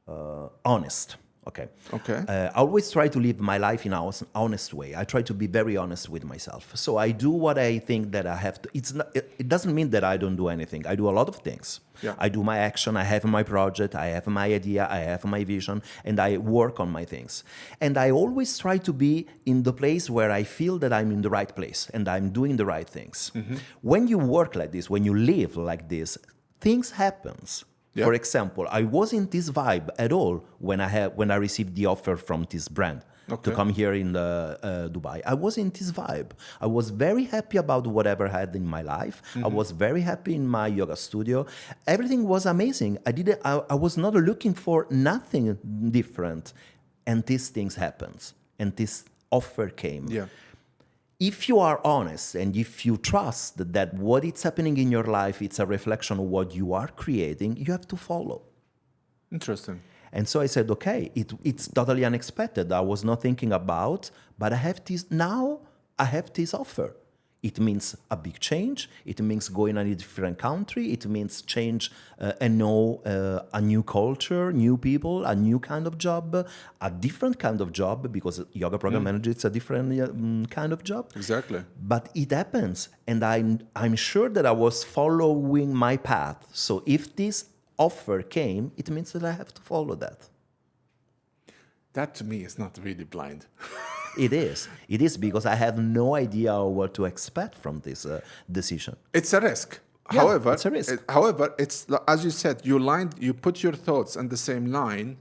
know. Honest. Okay. Okay. I always try to live my life in an honest way. I try to be very honest with myself. So I do what I think that I have to. It doesn't mean that I don't do anything. I do a lot of things. Yeah. I do my action. I have my project. I have my idea. I have my vision, and I work on my things. And I always try to be in the place where I feel that I'm in the right place and I'm doing the right things. Mm-hmm. When you work like this, when you live like this, things happens. Yeah. For example, I wasn't this vibe at all when I received the offer from this brand to come here in Dubai. I was in this vibe. I was very happy about whatever I had in my life. Mm-hmm. I was very happy in my yoga studio. Everything was amazing. I was not looking for nothing different, and these things happened, and this offer came. Yeah. if you are honest and if you trust that what is happening in your life, it's a reflection of what you are creating, you have to follow. Interesting. And so I said, okay, it's totally unexpected. I was not thinking about, but I have this offer. It means a big change. It means going in a different country. It means change and know a new culture, new people, a new kind of job, a different kind of job, because yoga program manager, it's a different kind of job. Exactly. But it happens. And I'm sure that I was following my path. So if this offer came, it means that I have to follow that. That to me is not really blind. It is. It is, because I had no idea what to expect from this decision. It's a risk. Yeah, However, it's a risk. However, it's as you said, you put your thoughts on the same line.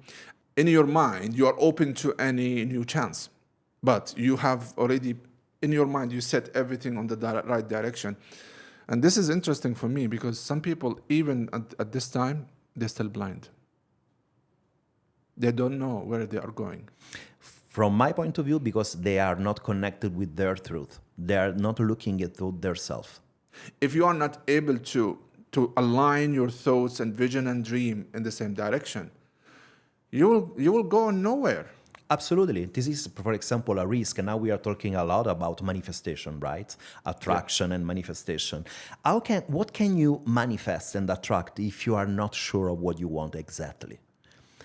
In your mind, you are open to any new chance, but you have already in your mind you set everything on the right direction. And this is interesting for me because some people, even at this time, they're still blind. They don't know where they are going. From my point of view, because they are not connected with their truth. They are not looking at their self. If you are not able to align your thoughts and vision and dream in the same direction, you will go nowhere. Absolutely. This is, for example, a risk. And now we are talking a lot about manifestation, right? Attraction and manifestation. What can you manifest and attract if you are not sure of what you want exactly?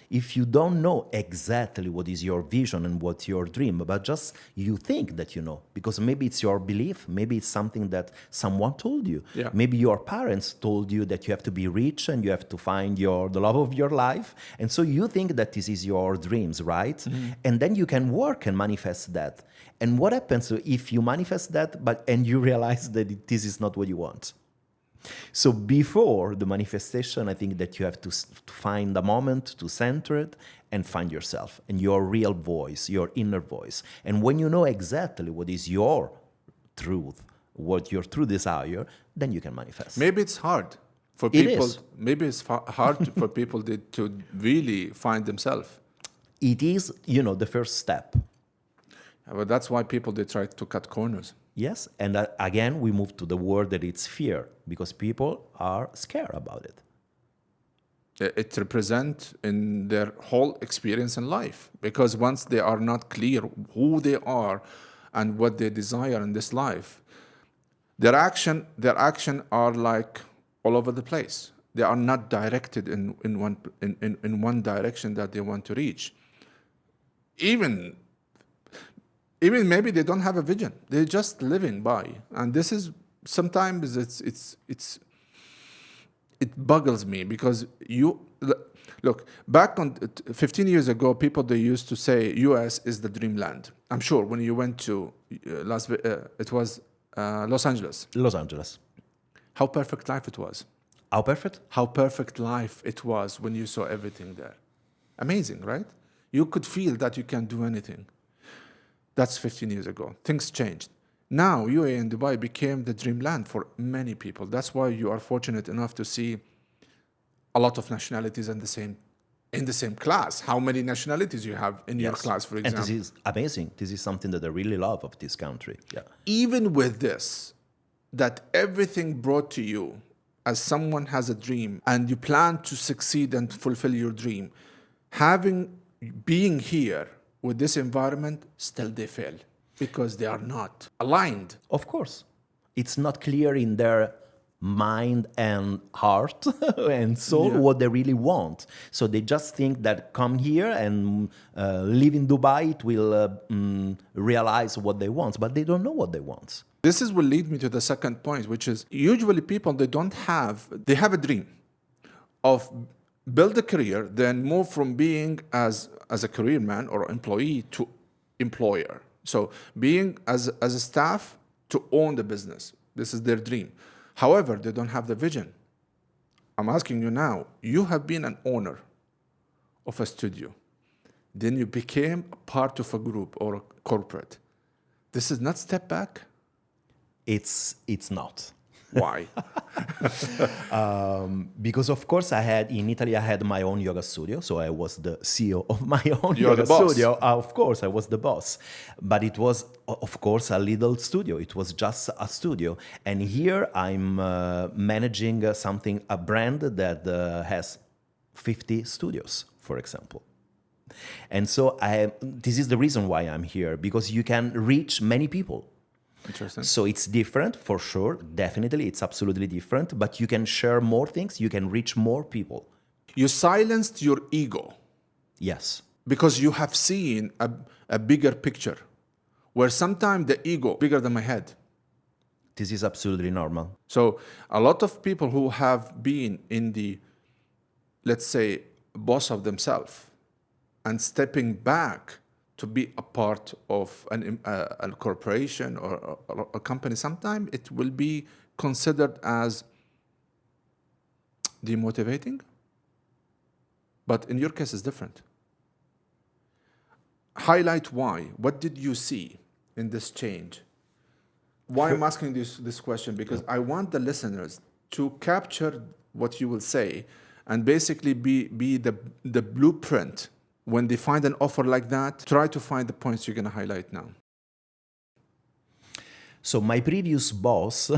If you don't know exactly what is your vision and what's your dream, but just you think that you know, because maybe it's your belief, maybe it's something that someone told you. Yeah. Maybe your parents told you that you have to be rich and you have to find the love of your life. And so you think that this is your dreams, right? Mm-hmm. And then you can work and manifest that. And what happens if you manifest that, and you realize that this is not what you want? So before the manifestation, I think that you have to find a moment to center it and find yourself and your real voice, your inner voice. And when you know exactly what is your truth, what your true desire, then you can manifest. Maybe it's hard for people. It is. Maybe it's hard for people to really find themselves. It is, the first step. But that's why people, they try to cut corners. Yes, and again, we move to the word that it's fear, because people are scared about it. It represents in their whole experience in life, because once they are not clear who they are and what they desire in this life, their action are like all over the place. They are not directed in one direction that they want to reach. Even maybe they don't have a vision. They're just living by. And this is sometimes it boggles me, because look, back on 15 years ago, people, they used to say US is the dreamland. I'm sure when you went to Los Angeles. Los Angeles. How perfect life it was. How perfect? How perfect life it was when you saw everything there. Amazing, right? You could feel that you can do anything. That's 15 years ago. Things changed. Now, UAE and Dubai became the dreamland for many people. That's why you are fortunate enough to see a lot of nationalities in the same class. How many nationalities you have in your class, for example? And this is amazing. This is something that I really love of this country. Yeah. Even with this, that everything brought to you as someone has a dream and you plan to succeed and fulfill your dream, being here with this environment, still they fail because they are not aligned. Of course. It's not clear in their mind and heart and soul what they really want. So they just think that come here and live in Dubai, it will realize what they want, but they don't know what they want. This will lead me to the second point, which is usually people, they have a dream of build a career, then move from being as a career man or employee to employer. So being as a staff to own the business. This is their dream. However, they don't have the vision. I'm asking you now, you have been an owner of a studio. Then you became a part of a group or a corporate. This is not step back? It's not. Why? Because of course in Italy I had my own yoga studio, so I was the CEO of my own You're yoga the boss. studio. Of course I was the boss, but it was of course a little studio. It was just a studio, and here I'm managing a brand that has 50 studios, for example. And so this is the reason why I'm here, because you can reach many people. Interesting. So it's different, for sure. Definitely, it's absolutely different. But you can share more things. You can reach more people. You silenced your ego Yes. because you have seen a bigger picture, where sometimes the ego bigger than my head. This is absolutely normal. So a lot of people who have been in the, let's say, boss of themselves and stepping back to be a part of a corporation or a company, sometimes it will be considered as demotivating. But in your case, it's different. Highlight why. What did you see in this change? Why I'm asking this question? Because I want the listeners to capture what you will say and basically be the blueprint. When they find an offer like that, try to find the points you're going to highlight now. So my previous boss,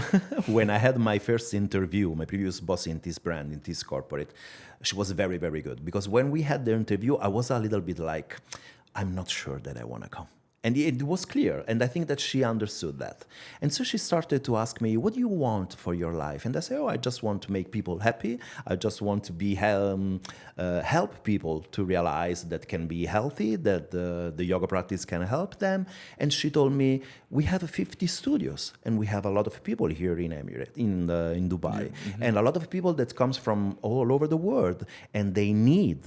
when I had my first interview, my previous boss in this brand, in this corporate, she was very, very good. Because when we had the interview, I was a little bit like, I'm not sure that I want to come. And it was clear, and I think that she understood that. And so she started to ask me, what do you want for your life? And I said, I just want to make people happy. I just want to be help people to realize that can be healthy, that the yoga practice can help them. And she told me, we have 50 studios, and we have a lot of people here in Emirates, in Dubai, and a lot of people that comes from all over the world, and they need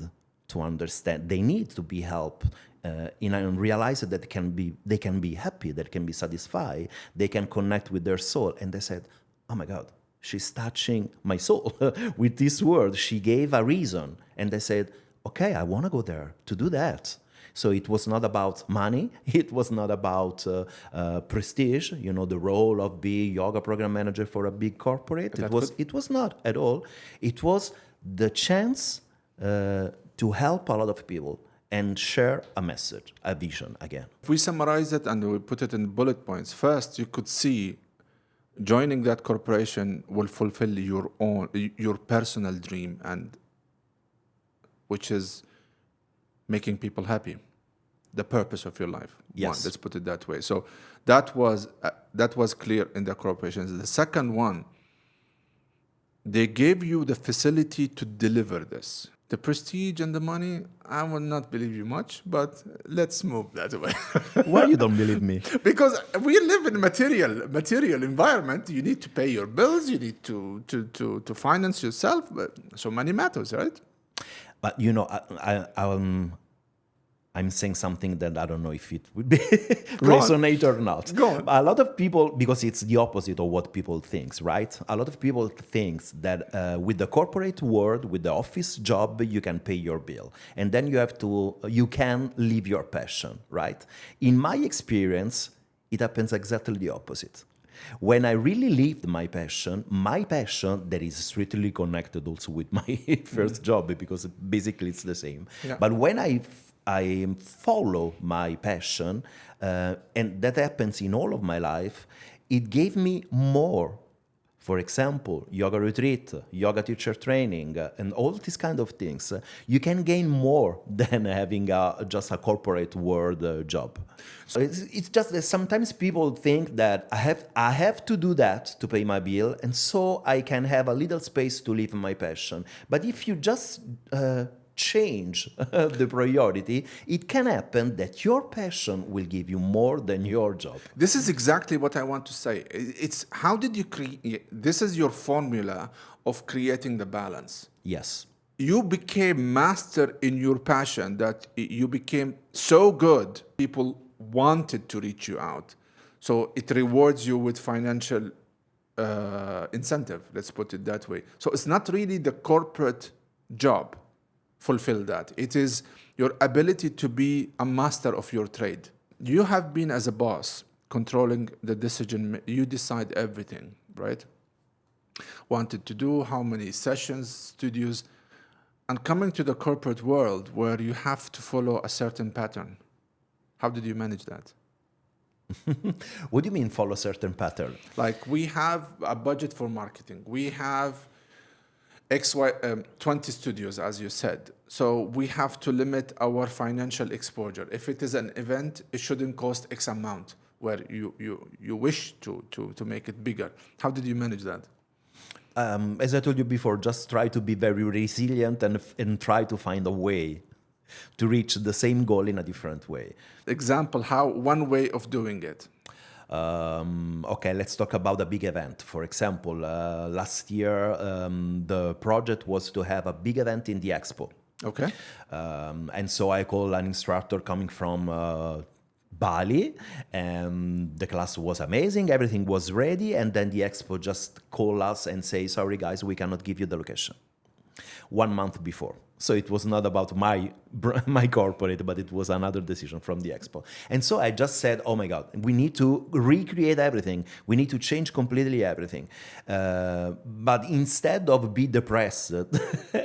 to understand, they need to be helped. And realize that they can be happy, they can be satisfied, they can connect with their soul. And they said, oh my God, she's touching my soul with this word. She gave a reason. And they said, okay, I want to go there to do that. So it was not about money. It was not about prestige, the role of being yoga program manager for a big corporate. It was not at all. It was the chance to help a lot of people and share a message, a vision again. If we summarize it and we put it in bullet points, first you could see joining that corporation will fulfill your personal dream, and which is making people happy, the purpose of your life. Yes. Let's put it that way. So that was clear in the corporations. The second one, they gave you the facility to deliver this. The prestige and the money, I will not believe you much, but let's move that away. Why you don't believe me? Because we live in material environment. You need to pay your bills. You need to finance yourself. So money matters, right? But I'm saying something that I don't know if it would be resonate or not. Go on. A lot of people, because it's the opposite of what people think, right? A lot of people think that with the corporate world, with the office job, you can pay your bill. And then you can live your passion, right? In my experience, it happens exactly the opposite. When I really lived my passion that is strictly connected also with my first job, because basically it's the same. Yeah. But when I follow my passion, and that happens in all of my life, it gave me more. For example, yoga retreat, yoga teacher training, and all these kind of things. You can gain more than having just a corporate world job. So it's just that sometimes people think that I have to do that to pay my bill, and so I can have a little space to live my passion. But if you just change the priority, it can happen that your passion will give you more than your job. This is exactly what I want to say. It's how did you create? This is your formula of creating the balance. Yes. You became master in your passion, that you became so good, people wanted to reach you out. So it rewards you with financial incentive, let's put it that way. So it's not really the corporate job fulfill that. It is your ability to be a master of your trade. You have been as a boss controlling the decision. You decide everything, right? wanted to do, how many sessions, studios, and coming to the corporate world where you have to follow a certain pattern. How did you manage that? What do you mean follow certain pattern? Like we have a budget for marketing. We have 20 studios, as you said. So we have to limit our financial exposure. If it is an event, it shouldn't cost X amount where you wish to make it bigger. How did you manage that? As I told you before, just try to be very resilient and try to find a way to reach the same goal in a different way. Example, how one way of doing it. Okay, let's talk about a big event. For example, last year, the project was to have a big event in the expo. Okay. And so I called an instructor coming from Bali, and the class was amazing. Everything was ready. And then the expo just called us and say, sorry, guys, we cannot give you the location 1 month before. So it was not about my corporate, but it was another decision from the expo. And so I just said, oh my God, we need to recreate everything. We need to change completely everything. But instead of be depressed,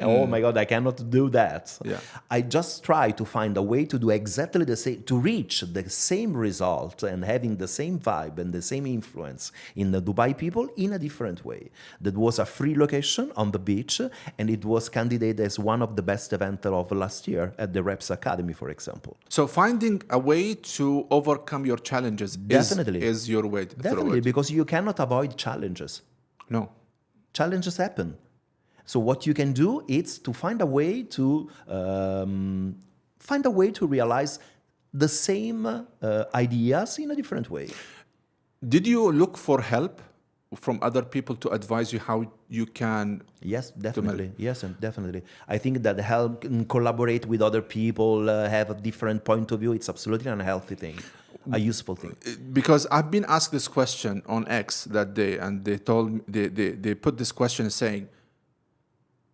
oh my God, I cannot do that. Yeah. I just try to find a way to do exactly the same, to reach the same result and having the same vibe and the same influence in the Dubai people in a different way. That was a free location on the beach, and it was candidated as one of the best event of last year at the Reps Academy, for example. So finding a way to overcome your challenges is your way through Definitely, it. because you cannot avoid challenges. No. Challenges happen. So what you can do is to find a way to realize the same ideas in a different way. Did you look for help from other people to advise you how you can? Yes, definitely. Yes, and definitely. I think that help collaborate with other people, have a different point of view. It's absolutely a healthy thing, a useful thing. Because I've been asked this question on X that day, and they told me, they put this question saying,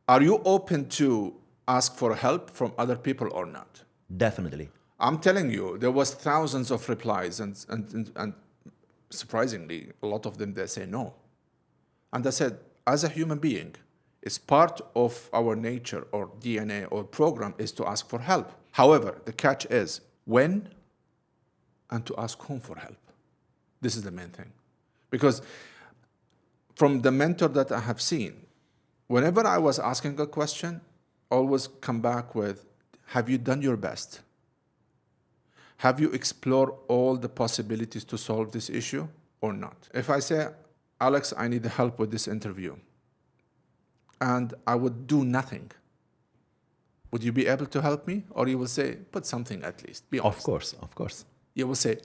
are you open to ask for help from other people or not? Definitely. I'm telling you, there was thousands of replies, and surprisingly, a lot of them, they say no. And I said, as a human being, it's part of our nature or DNA or program is to ask for help. However, the catch is when and to ask whom for help. This is the main thing. Because from the mentor that I have seen, whenever I was asking a question, always come back with, have you done your best? Have you explored all the possibilities to solve this issue or not? If I say, Alex, I need help with this interview, and I would do nothing, would you be able to help me? Or you will say, put something at least, be honest. Of course. You will say,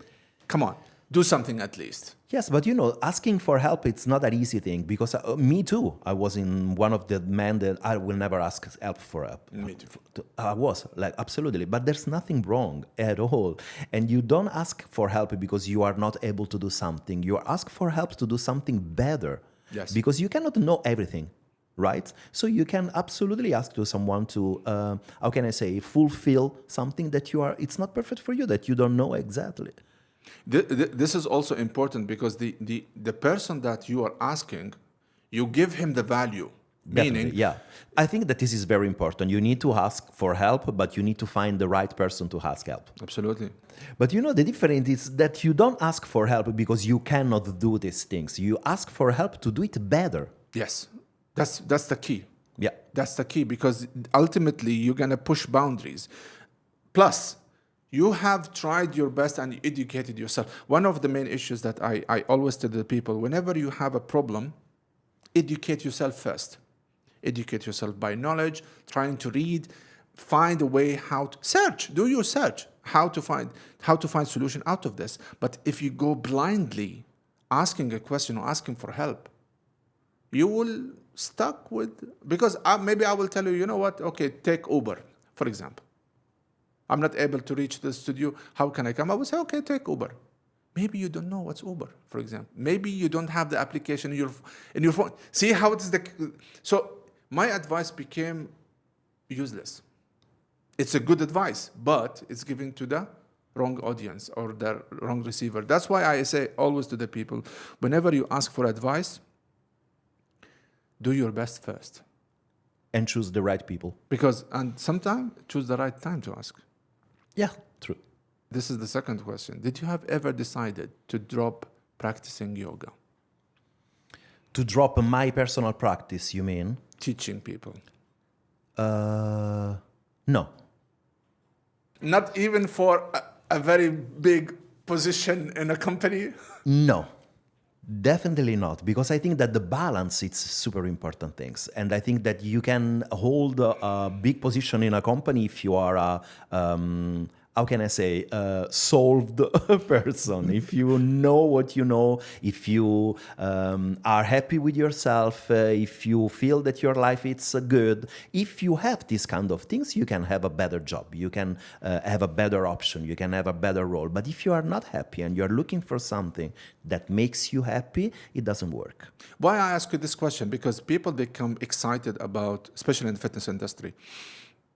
come on, do something at least. Yes, but asking for help, it's not an easy thing, because me too. I was in one of the men that I will never ask help for help. Me too. I was, absolutely. But there's nothing wrong at all. And you don't ask for help because you are not able to do something. You ask for help to do something better. Yes. Because you cannot know everything, right? So you can absolutely ask to someone to, how can I say, fulfill something that it's not perfect for you, that you don't know exactly. This is also important because the person that you are asking, you give him the value. Definitely, Meaning, yeah. I think that this is very important. You need to ask for help, but you need to find the right person to ask help. absolutely. But the difference is that you don't ask for help because you cannot do these things. You ask for help to do it better. Yes, that's the key. Yeah. That's the key, because ultimately you're going to push boundaries. Plus, you have tried your best and you educated yourself. One of the main issues that I always tell the people, whenever you have a problem, educate yourself first. Educate yourself by knowledge, trying to read, find a way how to search, do your search, how to find solution out of this. But if you go blindly asking a question or asking for help, you will stuck with, because maybe I will tell you, you know what, okay, take Uber, for example. I'm not able to reach the studio. How can I come? I would say, okay, take Uber. Maybe you don't know what's Uber, for example. Maybe you don't have the application in your phone. See how it is so my advice became useless. It's a good advice, but it's given to the wrong audience or the wrong receiver. That's why I say always to the people, whenever you ask for advice, do your best first. And choose the right people. And sometimes choose the right time to ask. Yeah, true. This is the second question. Did you have ever decided to drop practicing yoga? To drop my personal practice, you mean? Teaching people. No. Not even for a very big position in a company? No. Definitely not, because I think that the balance is super important things, and I think that you can hold a big position in a company if you are a how can I say, solved person. If you know what you know, if you are happy with yourself, if you feel that your life is good, if you have these kind of things, you can have a better job. You can have a better option. You can have a better role. But if you are not happy and you're looking for something that makes you happy, it doesn't work. Why I ask you this question? Because people become excited about, especially in the fitness industry,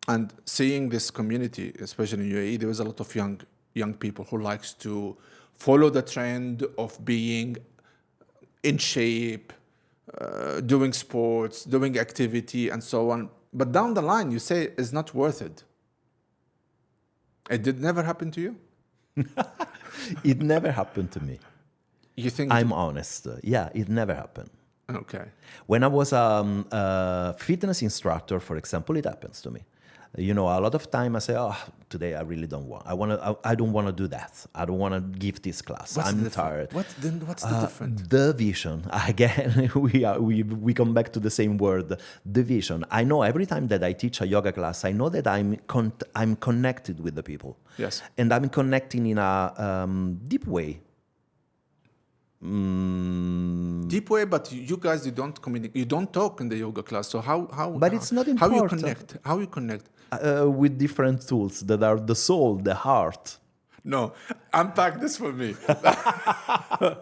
and seeing this community, especially in UAE, there is a lot of young people who likes to follow the trend of being in shape, doing sports, doing activity, and so on. But down the line, you say it's not worth it. It did never happen to you? It never happened to me. You think? I'm honest. Yeah, it never happened. Okay. When I was a fitness instructor, for example, it happens to me. You know, a lot of time I say, "Oh, today I really don't want. I don't want to do that. I don't want to give this class. I'm tired." What's the difference? The vision. Again, we come back to the same word. The vision. I know every time that I teach a yoga class, I know that I'm connected with the people. Yes. And I'm connecting in a deep way. Deep way, but you guys, you don't communicate. You don't talk in the yoga class. So how? But it's not important. How you connect? How you connect? With different tools that are the soul, the heart. No, unpack this for me.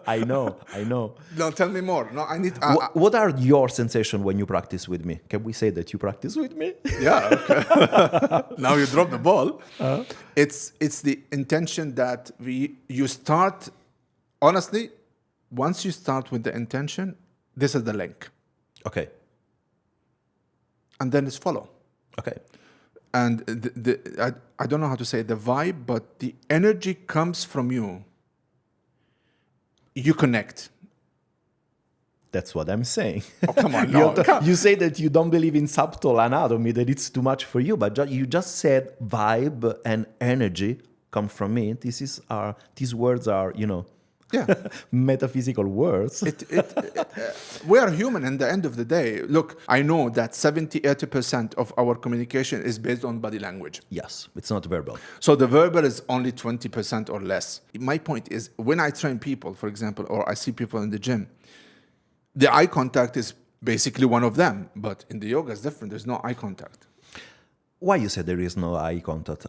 I know. No, tell me more. No, I need. What are your sensations when you practice with me? Can we say that you practice with me? Yeah. Okay. Now you drop the ball. It's the intention that you start. Honestly, once you start with the intention, this is the link. Okay. And then it's follow. Okay. And I don't know how to say the vibe, but the energy comes from you. You connect. That's what I'm saying. Oh, come on. No, you say that you don't believe in subtle anatomy, that it's too much for you, but you just said vibe and energy come from me. These words are, yeah, metaphysical words. We are human in the end of the day. Look, I know that 70-80% of our communication is based on body language. Yes, it's not verbal. So the verbal is only 20% or less. My point is, when I train people, for example, or I see people in the gym, the eye contact is basically one of them. But in the yoga, it's different. There's no eye contact. Why you say there is no eye contact?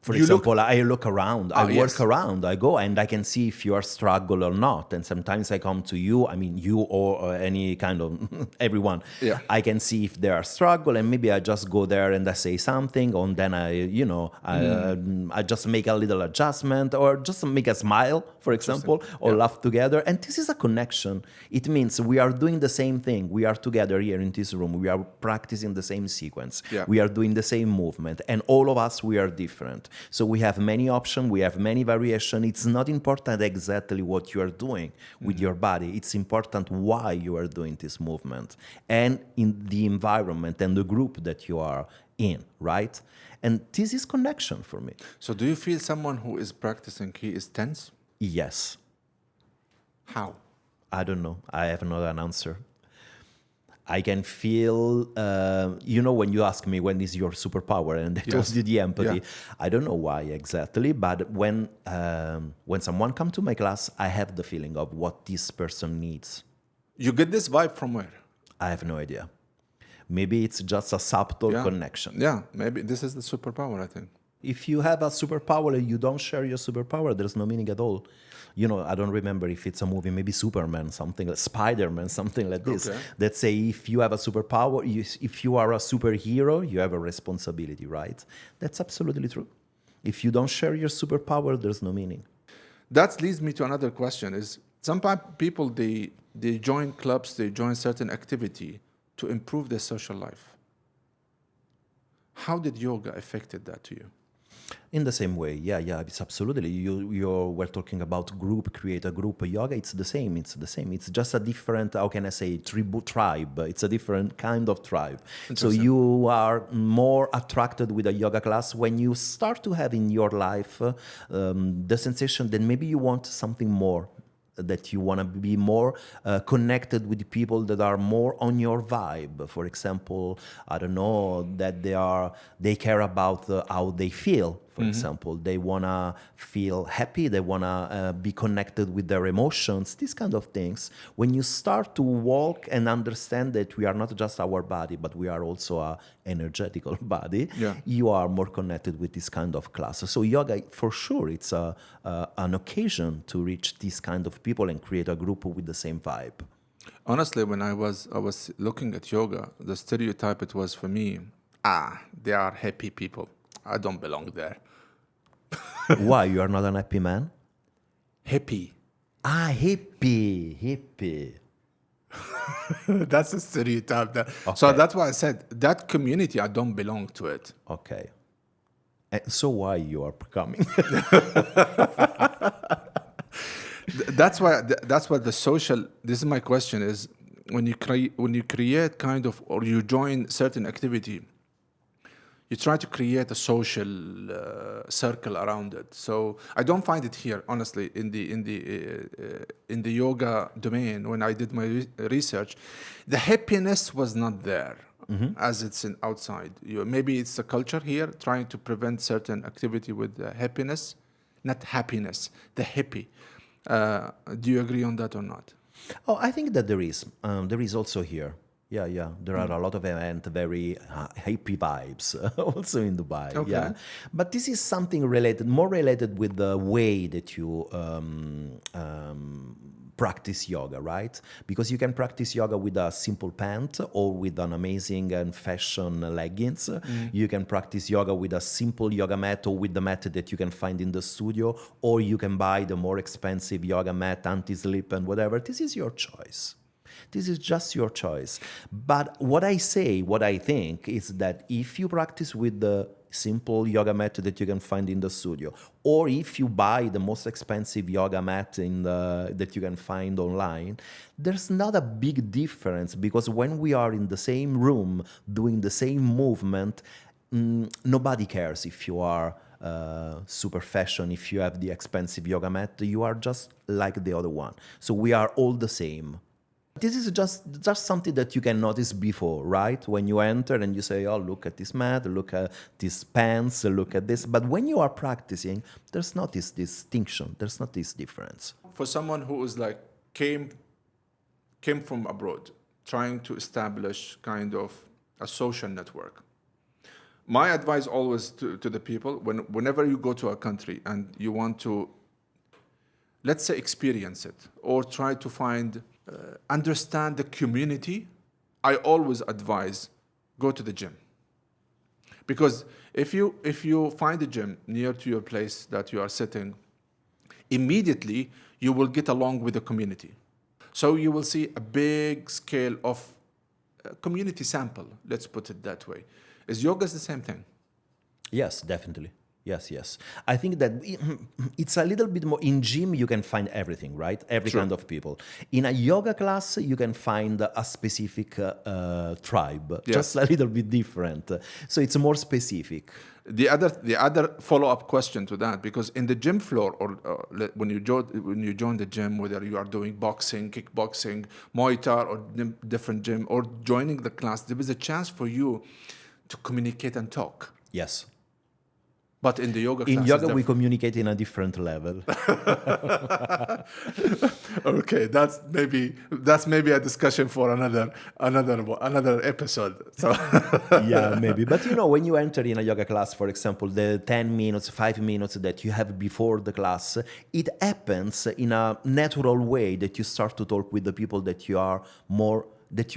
For example, I look around, I work around, I go and I can see if you are struggle or not. And sometimes I come to you, you or any kind of everyone. Yeah. I can see if they are struggle, and maybe I just go there and I say something, and then I just make a little adjustment, or just make a smile, for example, or laugh together. And this is a connection. It means we are doing the same thing. We are together here in this room. We are practicing the same sequence. Yeah. We are doing the same movement, and all of us, we are different. So we have many options, we have many variations. It's not important exactly what you are doing with your body. It's important why you are doing this movement, and in the environment and the group that you are in, right? And this is connection for me. So do you feel someone who is practicing, he is tense? Yes. How? I don't know. I have not an answer. I can feel, when you ask me when is your superpower, and I told you the empathy. Yeah. I don't know why exactly, but when someone comes to my class, I have the feeling of what this person needs. You get this vibe from where? I have no idea. Maybe it's just a subtle connection. Yeah, maybe this is the superpower, I think. If you have a superpower and you don't share your superpower, there's no meaning at all. I don't remember if it's a movie, maybe Superman, something like Spider-Man, something like this. Okay. That say if you have a superpower, if you are a superhero, you have a responsibility, right? That's absolutely true. If you don't share your superpower, there's no meaning. That leads me to another question is, some people, they they join clubs, they join certain activity to improve their social life. How did yoga affected that to you? In the same way, yeah, it's absolutely. You were talking about group, create a group. Yoga, it's the same. It's just a different, how can I say, tribe. It's a different kind of tribe. So you are more attracted with a yoga class when you start to have in your life the sensation that maybe you want something more, that you want to be more connected with people that are more on your vibe. For example, I don't know, that they care about how they feel. For example, they want to feel happy, they want to be connected with their emotions, these kind of things. When you start to walk and understand that we are not just our body, but we are also a energetical body, you are more connected with this kind of class. So yoga, for sure, it's an occasion to reach this kind of people and create a group with the same vibe. Honestly, when I was looking at yoga, the stereotype it was for me, they are happy people. I don't belong there. Why? You are not an happy man? Hippie. Hippie. That's a stereotype. Okay. So that's why I said that community, I don't belong to it. Okay. And so why you are coming? That's why the social. This is my question: is when you create kind of, or you join certain activity, you try to create a social circle around it. So I don't find it here, honestly, in the yoga domain. When I did my research, the happiness was not there as it's in outside. Maybe it's a culture here trying to prevent certain activity with happiness, not happiness, the happy. Do you agree on that or not? Oh, I think that there is. There is also here. Yeah. There are a lot of events, very happy vibes, also in Dubai. Okay. Yeah, but this is something more related with the way that you practice yoga, right? Because you can practice yoga with a simple pant or with an amazing and fashion leggings. You can practice yoga with a simple yoga mat or with the mat that you can find in the studio, or you can buy the more expensive yoga mat, anti-slip and whatever. This is your choice. This is just your choice. But what I think is that if you practice with the simple yoga mat that you can find in the studio, or if you buy the most expensive yoga mat that you can find online, there's not a big difference, because when we are in the same room doing the same movement, nobody cares if you are super fashion, if you have the expensive yoga mat. You are just like the other one. So we are all the same. This is just something that you can notice before, right? When you enter and you say, oh, look at this mat, look at these pants, look at this. But when you are practicing, there's not this distinction. There's not this difference. For someone who is like came from abroad, trying to establish kind of a social network, my advice always to the people, whenever you go to a country and you want to, let's say, experience it or try to find, understand the community, I always advise go to the gym. Because if you find a gym near to your place that you are sitting, immediately you will get along with the community. So you will see a big scale of community sample, let's put it that way. Is yoga the same thing? Yes, definitely. Yes. I think that it's a little bit more. In gym, you can find everything, right? Every kind of people. In a yoga class, you can find a specific tribe, just a little bit different. So it's more specific. The other follow-up question to that, because in the gym floor, or when you join the gym, whether you are doing boxing, kickboxing, Muay Thai, or different gym, or joining the class, there is a chance for you to communicate and talk. Yes. But in the yoga class, in yoga, we communicate in a different level. Okay, that's maybe a discussion for another episode. So yeah, maybe. But when you enter in a yoga class, for example, the 10 minutes, 5 minutes that you have before the class, it happens in a natural way that you start to talk with the people that you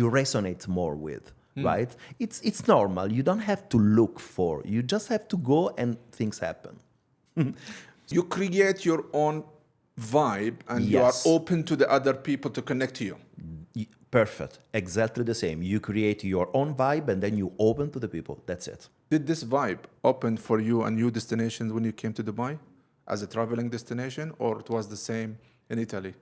resonate more with. Right? It's normal. You don't have to look for. You just have to go and things happen. You create your own vibe, and you are Yes. open to the other people to connect to you. Perfect. Exactly the same. You create your own vibe and then you open to the people. That's it. Did this vibe open for you a new destination when you came to Dubai as a traveling destination, or it was the same in Italy?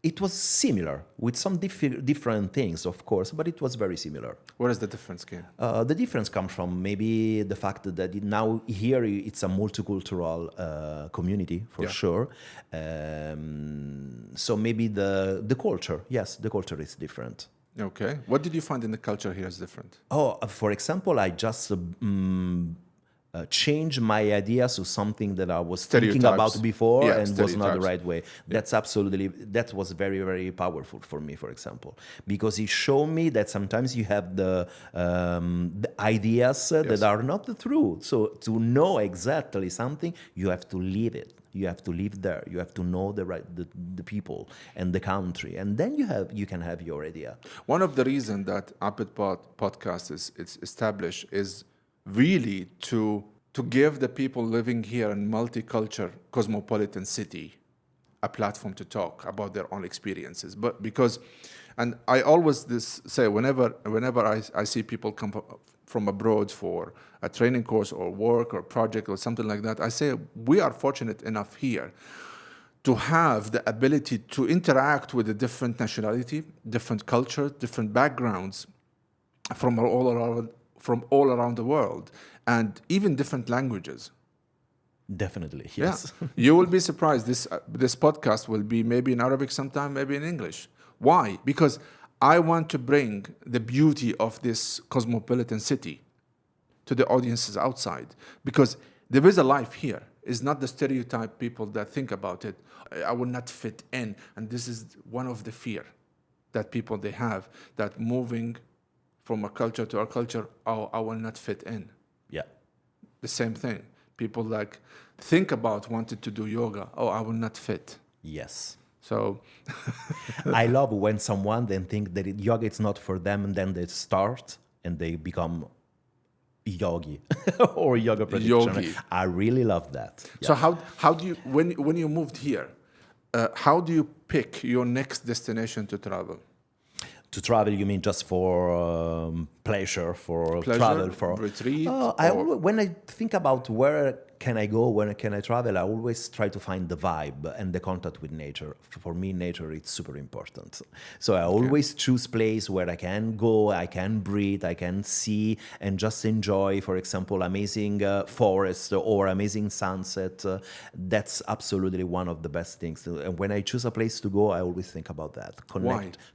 It was similar with some different things, of course, but it was very similar. Where is the difference came? The difference comes from maybe the fact that now here it's a multicultural community for Yeah. sure. So maybe the culture, yes, the culture is different. Okay. What did you find in the culture here is different? Oh, for example, I just changed my ideas to something that I was thinking Stereotypes. about before Yeah, and was not the stereotypes. right way. That was very, very powerful for me, for example, because it showed me that sometimes you have the ideas that are not the truth. So to know exactly something, you have to live it. You have to live there. You have to know the people and the country, and then you can have your idea. One of the reasons that Apid podcast is established is really to give the people living here in multicultural cosmopolitan city a platform to talk about their own experiences. But because, and I always say whenever I see people come from abroad for a training course or work or project or something like that, I say we are fortunate enough here to have the ability to interact with a different nationality, different culture, different backgrounds from all around the world, and even different languages. Definitely, yes. Yeah. You will be surprised. This podcast will be maybe in Arabic sometime, maybe in English. Why? Because I want to bring the beauty of this cosmopolitan city to the audiences outside. Because there is a life here. It's not the stereotype people that think about it. I will not fit in. And this is one of the fear that people they have, that moving from a culture to a culture, oh, I will not fit in. Yeah. The same thing. People like think about wanting to do yoga. Oh, I will not fit. Yes. So I love when someone then think that yoga is not for them, and then they start and they become yogi or yoga practitioner. Yogi. I really love that. Yeah. So how do you when you moved here, how do you pick your next destination to travel? To travel, you mean just for pleasure, for travel, for retreat? When I think about where can I go, when can I travel, I always try to find the vibe and the contact with nature. For me, nature is super important. So I always choose place where I can go, I can breathe, I can see, and just enjoy, for example, amazing forest or amazing sunset. That's absolutely one of the best things. And when I choose a place to go, I always think about that.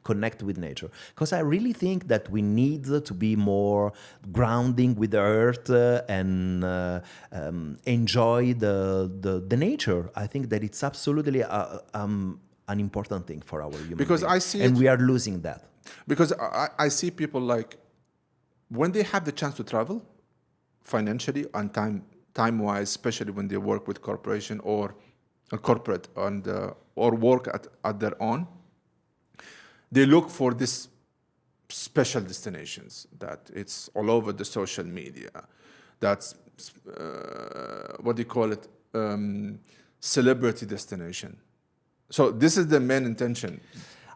Connect with nature. Because I really think that we need to be more grounding with the earth and enjoy the nature. I think that it's absolutely an important thing for our human Because being. I see and it- we are losing that. Because I see people like when they have the chance to travel financially and time-wise, especially when they work with corporation or a corporate and or work at their own, they look for this special destinations that it's all over the social media. That's what do you call it? Celebrity destination. So this is the main intention.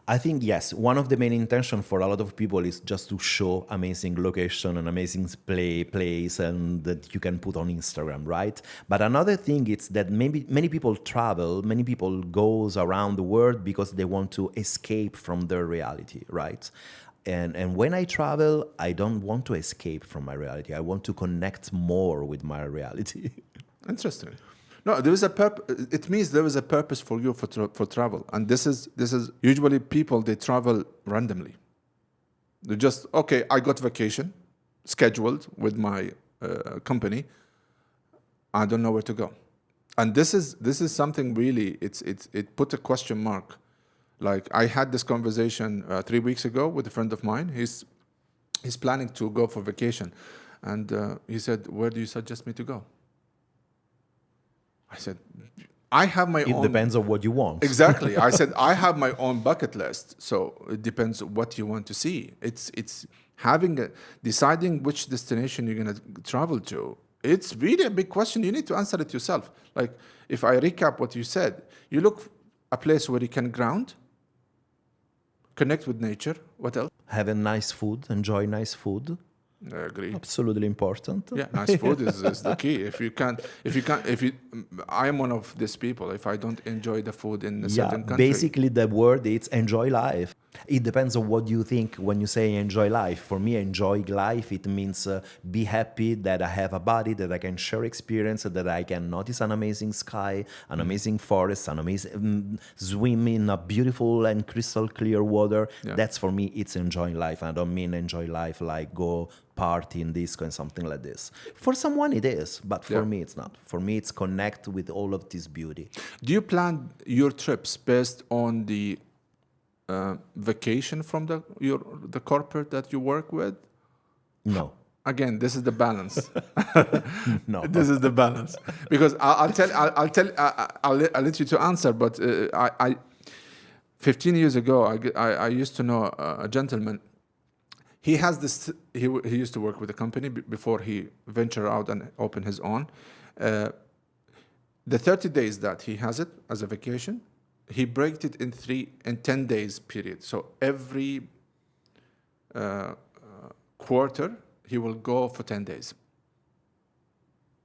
I think, yes, one of the main intentions for a lot of people is just to show amazing location and amazing place and that you can put on Instagram, right? But another thing is that maybe many people travel, many people goes around the world because they want to escape from their reality, right? And when I travel, I don't want to escape from my reality. I want to connect more with my reality. Interesting. No, there is a purpose. It means there is a purpose for you for travel, and this is usually people they travel randomly. They just okay. I got vacation scheduled with my company. I don't know where to go, and this is something really. It put a question mark. Like I had this conversation 3 weeks ago with a friend of mine. He's planning to go for vacation, and he said, "Where do you suggest me to go?" I said, I have my own... It depends on what you want. Exactly. I said, I have my own bucket list. So it depends what you want to see. It's having deciding which destination you're going to travel to. It's really a big question. You need to answer it yourself. Like, if I recap what you said, you look a place where you can ground, connect with nature. What else? Have a nice food, enjoy nice food. I agree. Absolutely important. Yeah, nice food is the key. I am one of these people. If I don't enjoy the food in a certain country, basically the word is enjoy life. It depends on what you think when you say enjoy life. For me, enjoy life, it means be happy that I have a body, that I can share experience, that I can notice an amazing sky, an amazing forest, an amazing swim in a beautiful and crystal clear water. Yeah. That's for me, it's enjoying life. I don't mean enjoy life like go party in disco and something like this. For someone it is, but for me it's not. For me it's connect with all of this beauty. Do you plan your trips based on the vacation from the corporate that you work with? No. Again, this is the balance. No. This is the balance, because I'll let you to answer. But I 15 years ago, I used to know a gentleman. He has this. He used to work with a company before he ventured out and opened his own. The 30 days that he has it as a vacation, he breaks it in 10 days period. So every quarter he will go for 10 days.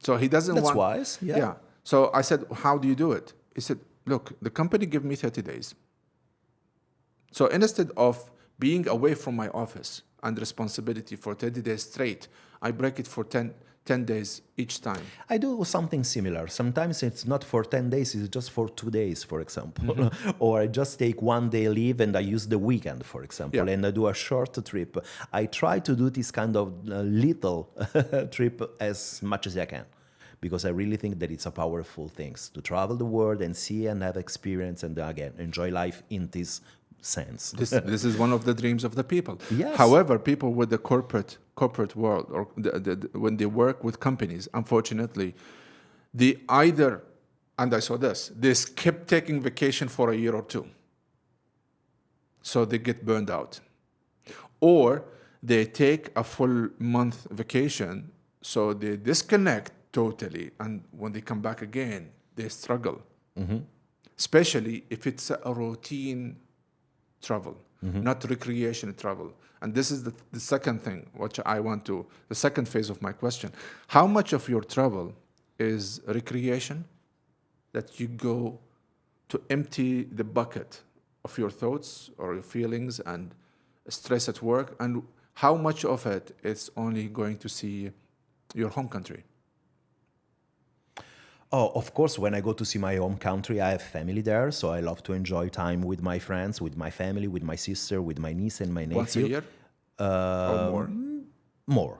So he doesn't That's want. wise. Yeah. So I said, how do you do it? He said, look, the company give me 30 days. So instead of being away from my office and responsibility for 30 days straight, I break it for 10 days each time. I do something similar. Sometimes it's not for 10 days, it's just for 2 days, for example. Or I just take 1 day leave and I use the weekend, for example, and I do a short trip. I try to do this kind of little trip as much as I can, because I really think that it's a powerful thing to travel the world and see and have experience and again, enjoy life in this sense. This is one of the dreams of the people. Yes. However, people with the corporate world, or when they work with companies, unfortunately, they either, and I saw this, they skip taking vacation for a year or two, so they get burned out, or they take a full month vacation, so they disconnect totally, and when they come back again, they struggle. Especially if it's a routine travel, not recreation travel. And this is the second thing, which the second phase of my question. How much of your travel is recreation, that you go to empty the bucket of your thoughts or your feelings and stress at work, and how much of it is only going to see your home country? Oh, of course, when I go to see my home country, I have family there, so I love to enjoy time with my friends, with my family, with my sister, with my niece and my nephew. Once a year? Or more? More.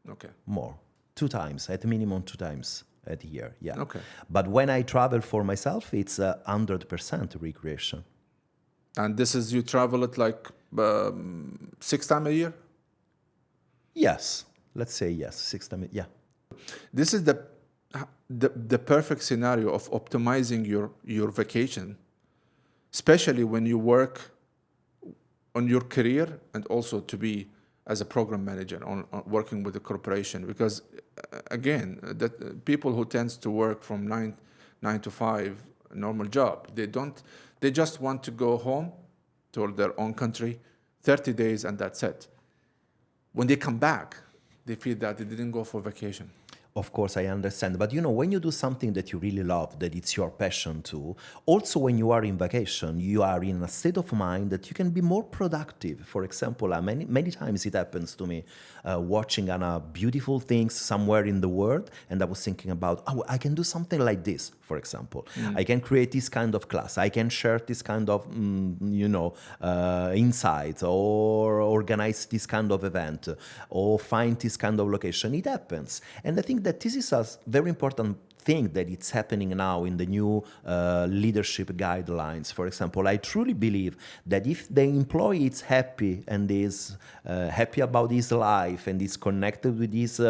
Okay. More. 2 times, at minimum 2 times a year, yeah. Okay. But when I travel for myself, it's 100% recreation. And this is, you travel it like 6 times a year? Yes, let's say yes, 6 times, yeah. This is the perfect scenario of optimizing your vacation, especially when you work on your career and also to be as a program manager on working with a corporation. Because again, that people who tends to work from 9 to 5 normal job, they just want to go home to their own country, 30 days, and that's it. When they come back, they feel that they didn't go for vacation. Of course, I understand. But when you do something that you really love, that it's your passion too, also when you are in vacation, you are in a state of mind that you can be more productive. For example, many times it happens to me watching beautiful things somewhere in the world, and I was thinking about, I can do something like this, for example. I can create this kind of class. I can share this kind of, insights, or organize this kind of event, or find this kind of location. It happens. And I think that this is a very important thing that it's happening now in the new leadership guidelines. For example, I truly believe that if the employee is happy and is happy about his life and is connected with his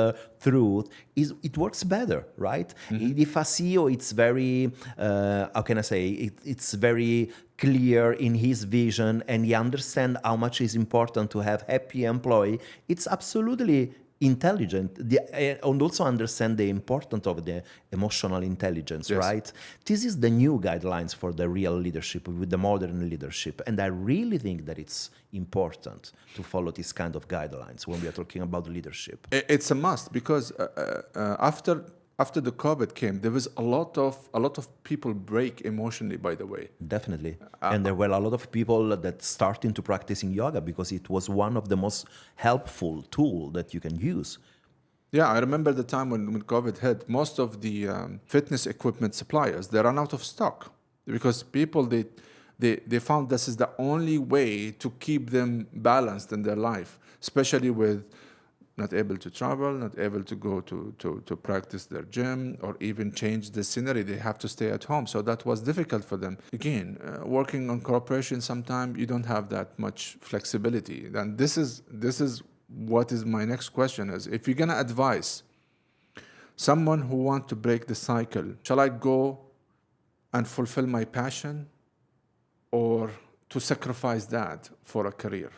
truth, it works better, right? If a CEO, it's very, how can I say, it's very clear in his vision and he understands how much is important to have happy employee, it's absolutely intelligent, and also understand the importance of the emotional intelligence, Yes. right? This is the new guidelines for the real leadership, with the modern leadership. And I really think that it's important to follow this kind of guidelines when we are talking about leadership. It's a must because after the COVID came, there was a lot of people break emotionally. By the way, Definitely. And there were a lot of people that starting to practicing yoga because it was one of the most helpful tool that you can use. yeah, I remember the time when COVID hit. Most of the fitness equipment suppliers, they ran out of stock because people they found this is the only way to keep them balanced in their life, especially with not able to travel, not able to go to practice their gym or even change the scenery. They have to stay at home. So that was difficult for them. Again, working on corporation, sometimes you don't have that much flexibility. And this is what is my next question is, if you're going to advise someone who wants to break the cycle, shall I go and fulfill my passion or to sacrifice that for a career?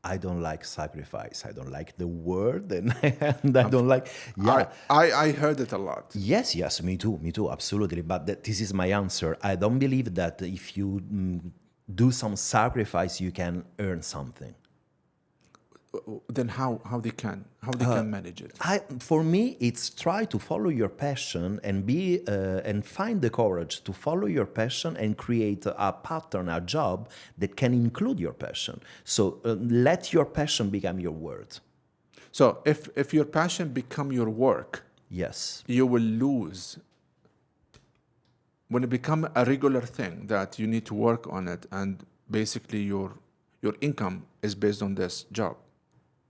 I don't like sacrifice. I don't like the word, and I don't like. Yeah, I heard it a lot. yes, me too, absolutely. But this is my answer. I don't believe that if you do some sacrifice, you can earn something. Then how they can manage it? For me, it's try to follow your passion and be and find the courage to follow your passion and create a pattern, a job that can include your passion. So let your passion become your word. So if your passion become your work, Yes. you will lose. When it become a regular thing that you need to work on it, and basically your income is based on this job,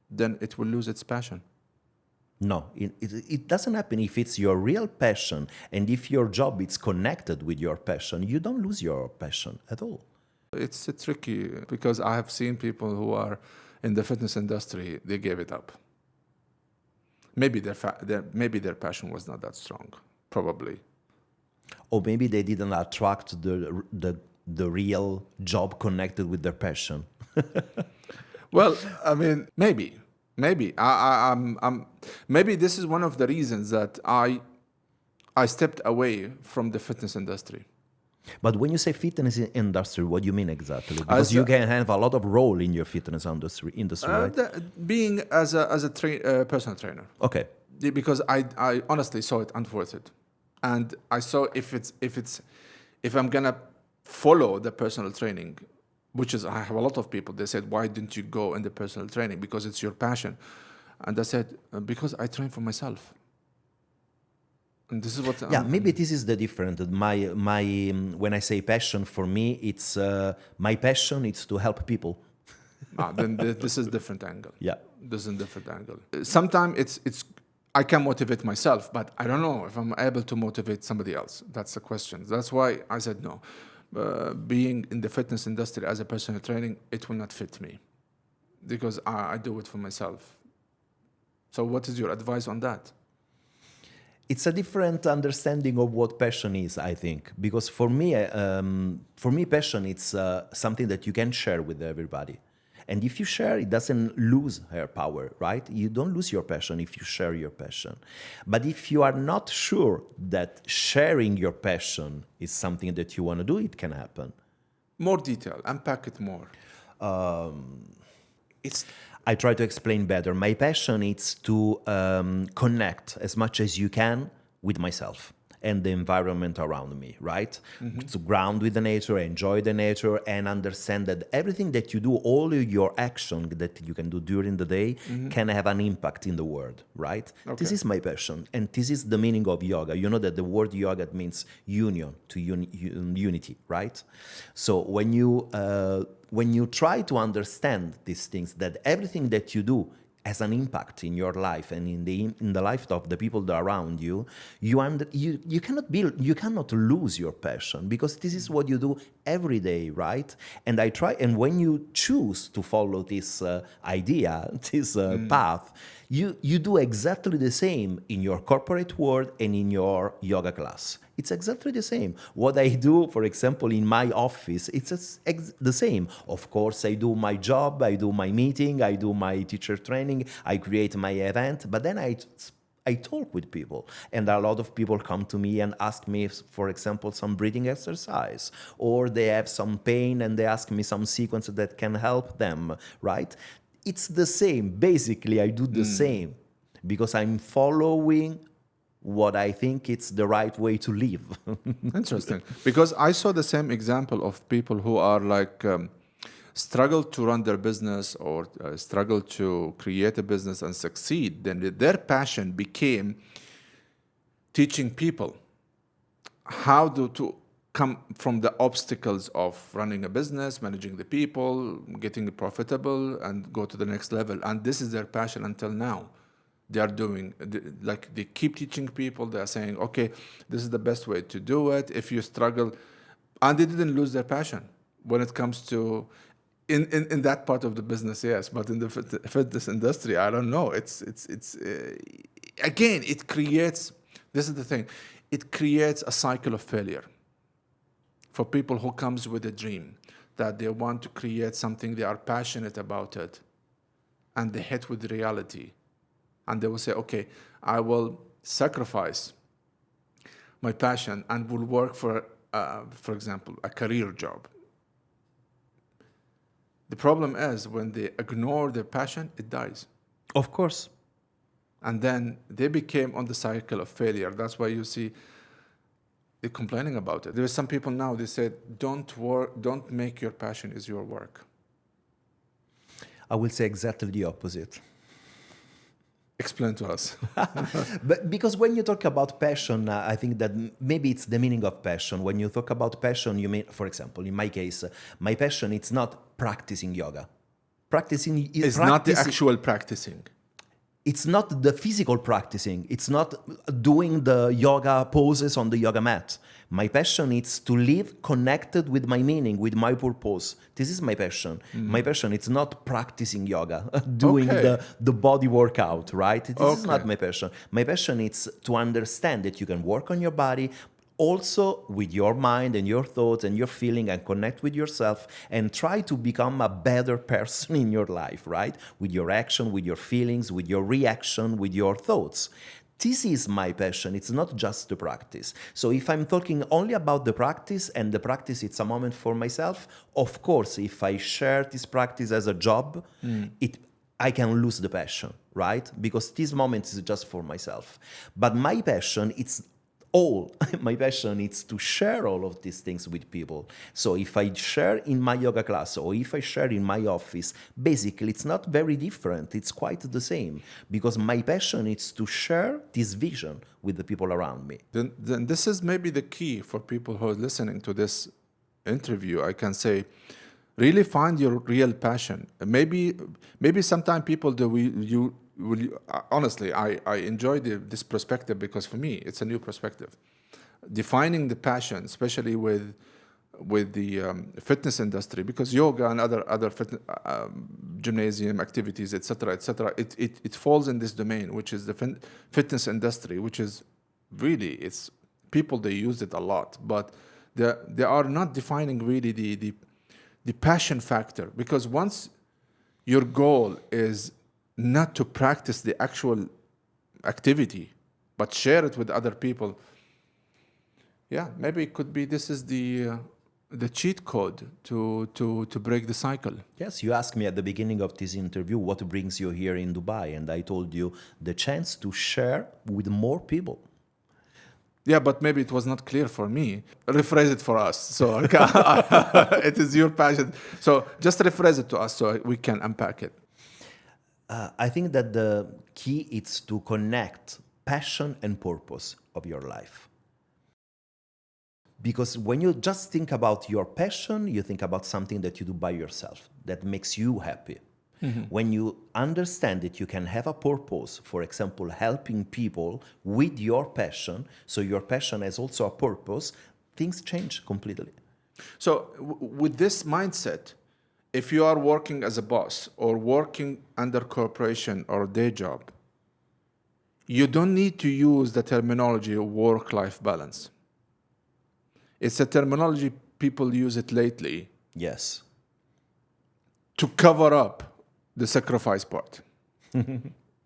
then it will lose its passion. No, it doesn't happen. If it's your real passion and if your job is connected with your passion, you don't lose your passion at all. It's tricky because I have seen people who are in the fitness industry, they gave it up. Maybe their passion was not that strong, probably. Or maybe they didn't attract the real job connected with their passion. Well, I mean, maybe maybe this is one of the reasons that I stepped away from the fitness industry. But when you say fitness industry, what do you mean exactly? Because you can have a lot of role in your fitness industry, right? Being as a personal trainer. Okay. Because I honestly saw it unworth it, and I saw if I'm gonna follow the personal training, which is, I have a lot of people, they said, why didn't you go in the personal training? Because it's your passion. And I said, because I train for myself. And this is what... Yeah, maybe this is the difference. When I say passion, for me, it's my passion is to help people. Then this is a different angle. Yeah. This is a different angle. Sometimes it's I can motivate myself, but I don't know if I'm able to motivate somebody else. That's the question. That's why I said no. Being in the fitness industry as a personal training, it will not fit me because I do it for myself. So what is your advice on that? It's a different understanding of what passion is, I think, because for me, passion it's something that you can share with everybody. And if you share, it doesn't lose her power, right? You don't lose your passion if you share your passion. But if you are not sure that sharing your passion is something that you want to do, it can happen. More detail, unpack it more. I try to explain better. My passion is to connect as much as you can with myself and the environment around me, right? Mm-hmm. To ground with the nature, enjoy the nature, and understand that everything that you do, all your action that you can do during the day, mm-hmm. can have an impact in the world, right? Okay. This is my passion, and this is the meaning of yoga. You know that the word yoga means union, to unity, right? So when you try to understand these things, that everything that you do has an impact in your life and in the life of the people that are around you, you cannot lose your passion, because this is what you do every day, right? And when you choose to follow this idea, this path, You do exactly the same in your corporate world and in your yoga class. It's exactly the same. What I do, for example, in my office, it's the same. Of course, I do my job, I do my meeting, I do my teacher training, I create my event, but then I talk with people, and a lot of people come to me and ask me, for example, some breathing exercise, or they have some pain and they ask me some sequence that can help them, right? It's the same. Basically, I do the same because I'm following what I think it's the right way to live. Interesting. Because I saw the same example of people who are like struggle to run their business or struggle to create a business and succeed. Then their passion became teaching people how to come from the obstacles of running a business, managing the people, getting it profitable, and go to the next level. And this is their passion until now. They are doing, like, they keep teaching people. They are saying, okay, this is the best way to do it. If you struggle, and they didn't lose their passion when it comes to, in that part of the business, yes, but in the fitness industry, I don't know. It's again, it creates, this is the thing, it creates a cycle of failure for people who comes with a dream that they want to create something, they are passionate about it, and they hit with reality. And they will say, okay, I will sacrifice my passion and will work for example, a career job. The problem is when they ignore their passion, it dies. Of course. And then they became on the cycle of failure. That's why you see they're complaining about it. There are some people now, they said, don't make your passion is your work. I will say exactly the opposite. Explain to us. But because when you talk about passion, I think that maybe it's the meaning of passion. When you talk about passion, you mean, for example, in my case, my passion, it's not practicing yoga. Practicing is not the actual practicing. It's not the physical practicing. It's not doing the yoga poses on the yoga mat. My passion is to live connected with my meaning, with my purpose. This is my passion. My passion, it's not practicing yoga, doing the body workout, right? This is not my passion. My passion is to understand that you can work on your body, also with your mind and your thoughts and your feeling, and connect with yourself and try to become a better person in your life, right? With your action, with your feelings, with your reaction, with your thoughts. This is my passion. It's not just the practice. So if I'm talking only about the practice, and the practice it's a moment for myself, of course, if I share this practice as a job, I can lose the passion, right? Because this moment is just for myself. But my passion, it's all. My passion is to share all of these things with people. So if I share in my yoga class or if I share in my office, basically it's not very different. It's quite the same, because my passion is to share this vision with the people around me. Then this is maybe the key for people who are listening to this interview. I can say, really find your real passion. Maybe sometimes people do honestly, I enjoy this perspective, because for me it's a new perspective. Defining the passion, especially with the fitness industry, because yoga and other fitness, gymnasium activities, etc., it falls in this domain, which is the fitness industry, which is really, it's people, they use it a lot, but they are not defining really the passion factor, because once your goal is not to practice the actual activity, but share it with other people. Yeah, maybe it could be this is the cheat code to break the cycle. Yes, you asked me at the beginning of this interview what brings you here in Dubai, and I told you the chance to share with more people. Yeah, but maybe it was not clear for me. Rephrase it for us. So it is your passion. So just rephrase it to us so we can unpack it. I think that the key is to connect passion and purpose of your life. Because when you just think about your passion, you think about something that you do by yourself, that makes you happy. When you understand that you can have a purpose, for example, helping people with your passion, so your passion has also a purpose, things change completely. So with this mindset, if you are working as a boss or working under corporation or day job, you don't need to use the terminology work-life balance. It's a terminology people use it lately Yes. to cover up the sacrifice part.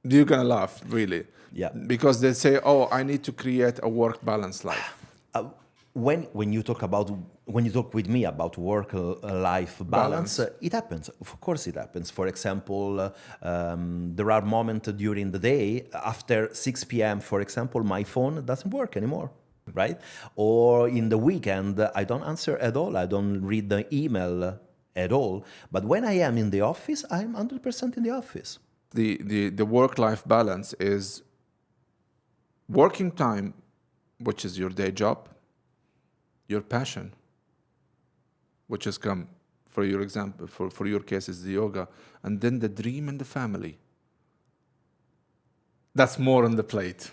You're gonna laugh, really. Yeah. Because they say, oh, I need to create a work balance life. When you talk with me about work life balance, it happens. Of course, it happens. For example, there are moments during the day after 6 p.m. For example, my phone doesn't work anymore, right? Or in the weekend, I don't answer at all. I don't read the email at all. But when I am in the office, I'm 100% in the office. The work-life balance is working time, which is your day job, your passion, which has come, for your example, for your case, is the yoga, and then the dream and the family. That's more on the plate.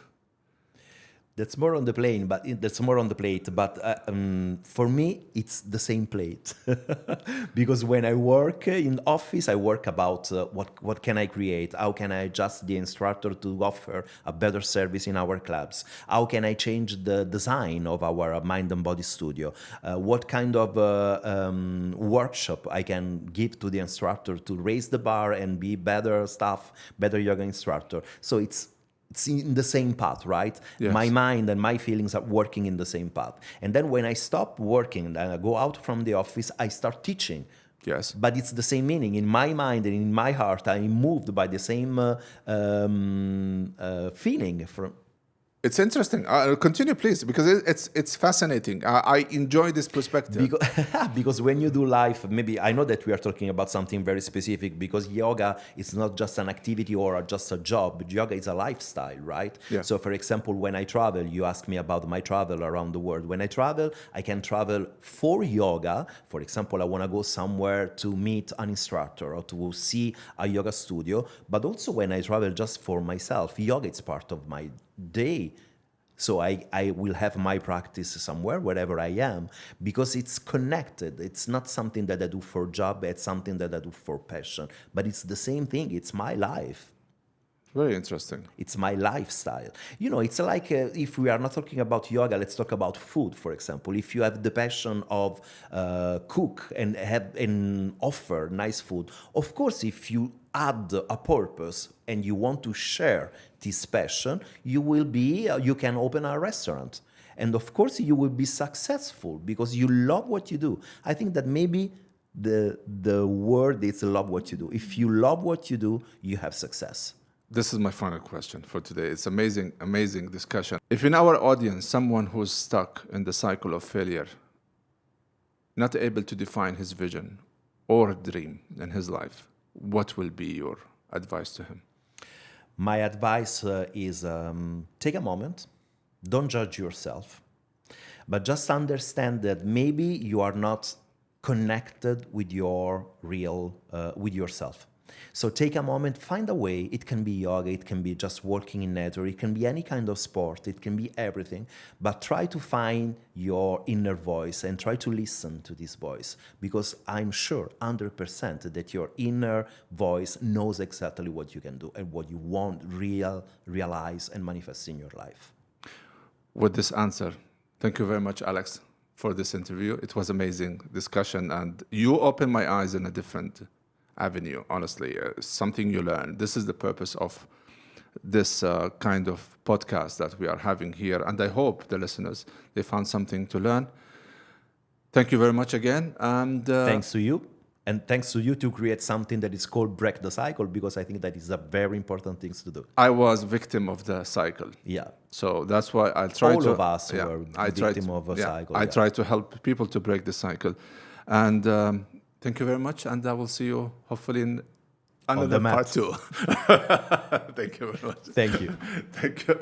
That's more on the plane, but that's more on the plate. But for me, it's the same plate, because when I work in office, I work about what can I create, how can I adjust the instructor to offer a better service in our clubs, how can I change the design of our mind and body studio, what kind of workshop I can give to the instructor to raise the bar and be better staff, better yoga instructor. So it's in the same path, right? Yes. My mind and my feelings are working in the same path. And then when I stop working and I go out from the office, I start teaching. Yes. But it's the same meaning. In my mind and in my heart, I'm moved by the same feeling from. It's interesting. Continue, please, because it's fascinating. I enjoy this perspective. Because when you do life, maybe I know that we are talking about something very specific, because yoga is not just an activity or just a job. Yoga is a lifestyle, right? Yeah. So, for example, when I travel, you ask me about my travel around the world. When I travel, I can travel for yoga. For example, I want to go somewhere to meet an instructor or to see a yoga studio. But also when I travel just for myself, yoga is part of my day. So I will have my practice somewhere, wherever I am, because it's connected. It's not something that I do for job, it's something that I do for passion. But it's the same thing, it's my life. Very interesting. It's my lifestyle. You know, it's like if we are not talking about yoga, let's talk about food, for example. If you have the passion of cook and offer nice food, of course, if you add a purpose and you want to share this passion, you can open a restaurant. And of course, you will be successful because you love what you do. I think that maybe the word is love what you do. If you love what you do, you have success. This is my final question for today. It's amazing, amazing discussion. If in our audience, someone who's stuck in the cycle of failure, not able to define his vision or dream in his life, what will be your advice to him? My advice is take a moment, don't judge yourself, but just understand that maybe you are not connected with your with yourself. So take a moment, find a way. It can be yoga, it can be just walking in nature, it can be any kind of sport, it can be everything. But try to find your inner voice and try to listen to this voice, because I'm sure 100% that your inner voice knows exactly what you can do and what you want realize and manifest in your life. With this answer, thank you very much, Alex, for this interview. It was amazing discussion, and you opened my eyes in a different avenue, honestly. Something you learn. This is the purpose of this kind of podcast that we are having here, and I hope the listeners, they found something to learn. Thank you very much again, and thanks to you, and thanks to you to create something that is called Break the Cycle, because I think that is a very important thing to do. I was victim of the cycle. Yeah. So that's why I try all to... of us were victim of a cycle. I try to help people to break the cycle. And thank you very much, and I will see you hopefully in another part 2. Thank you very much. Thank you. Thank you.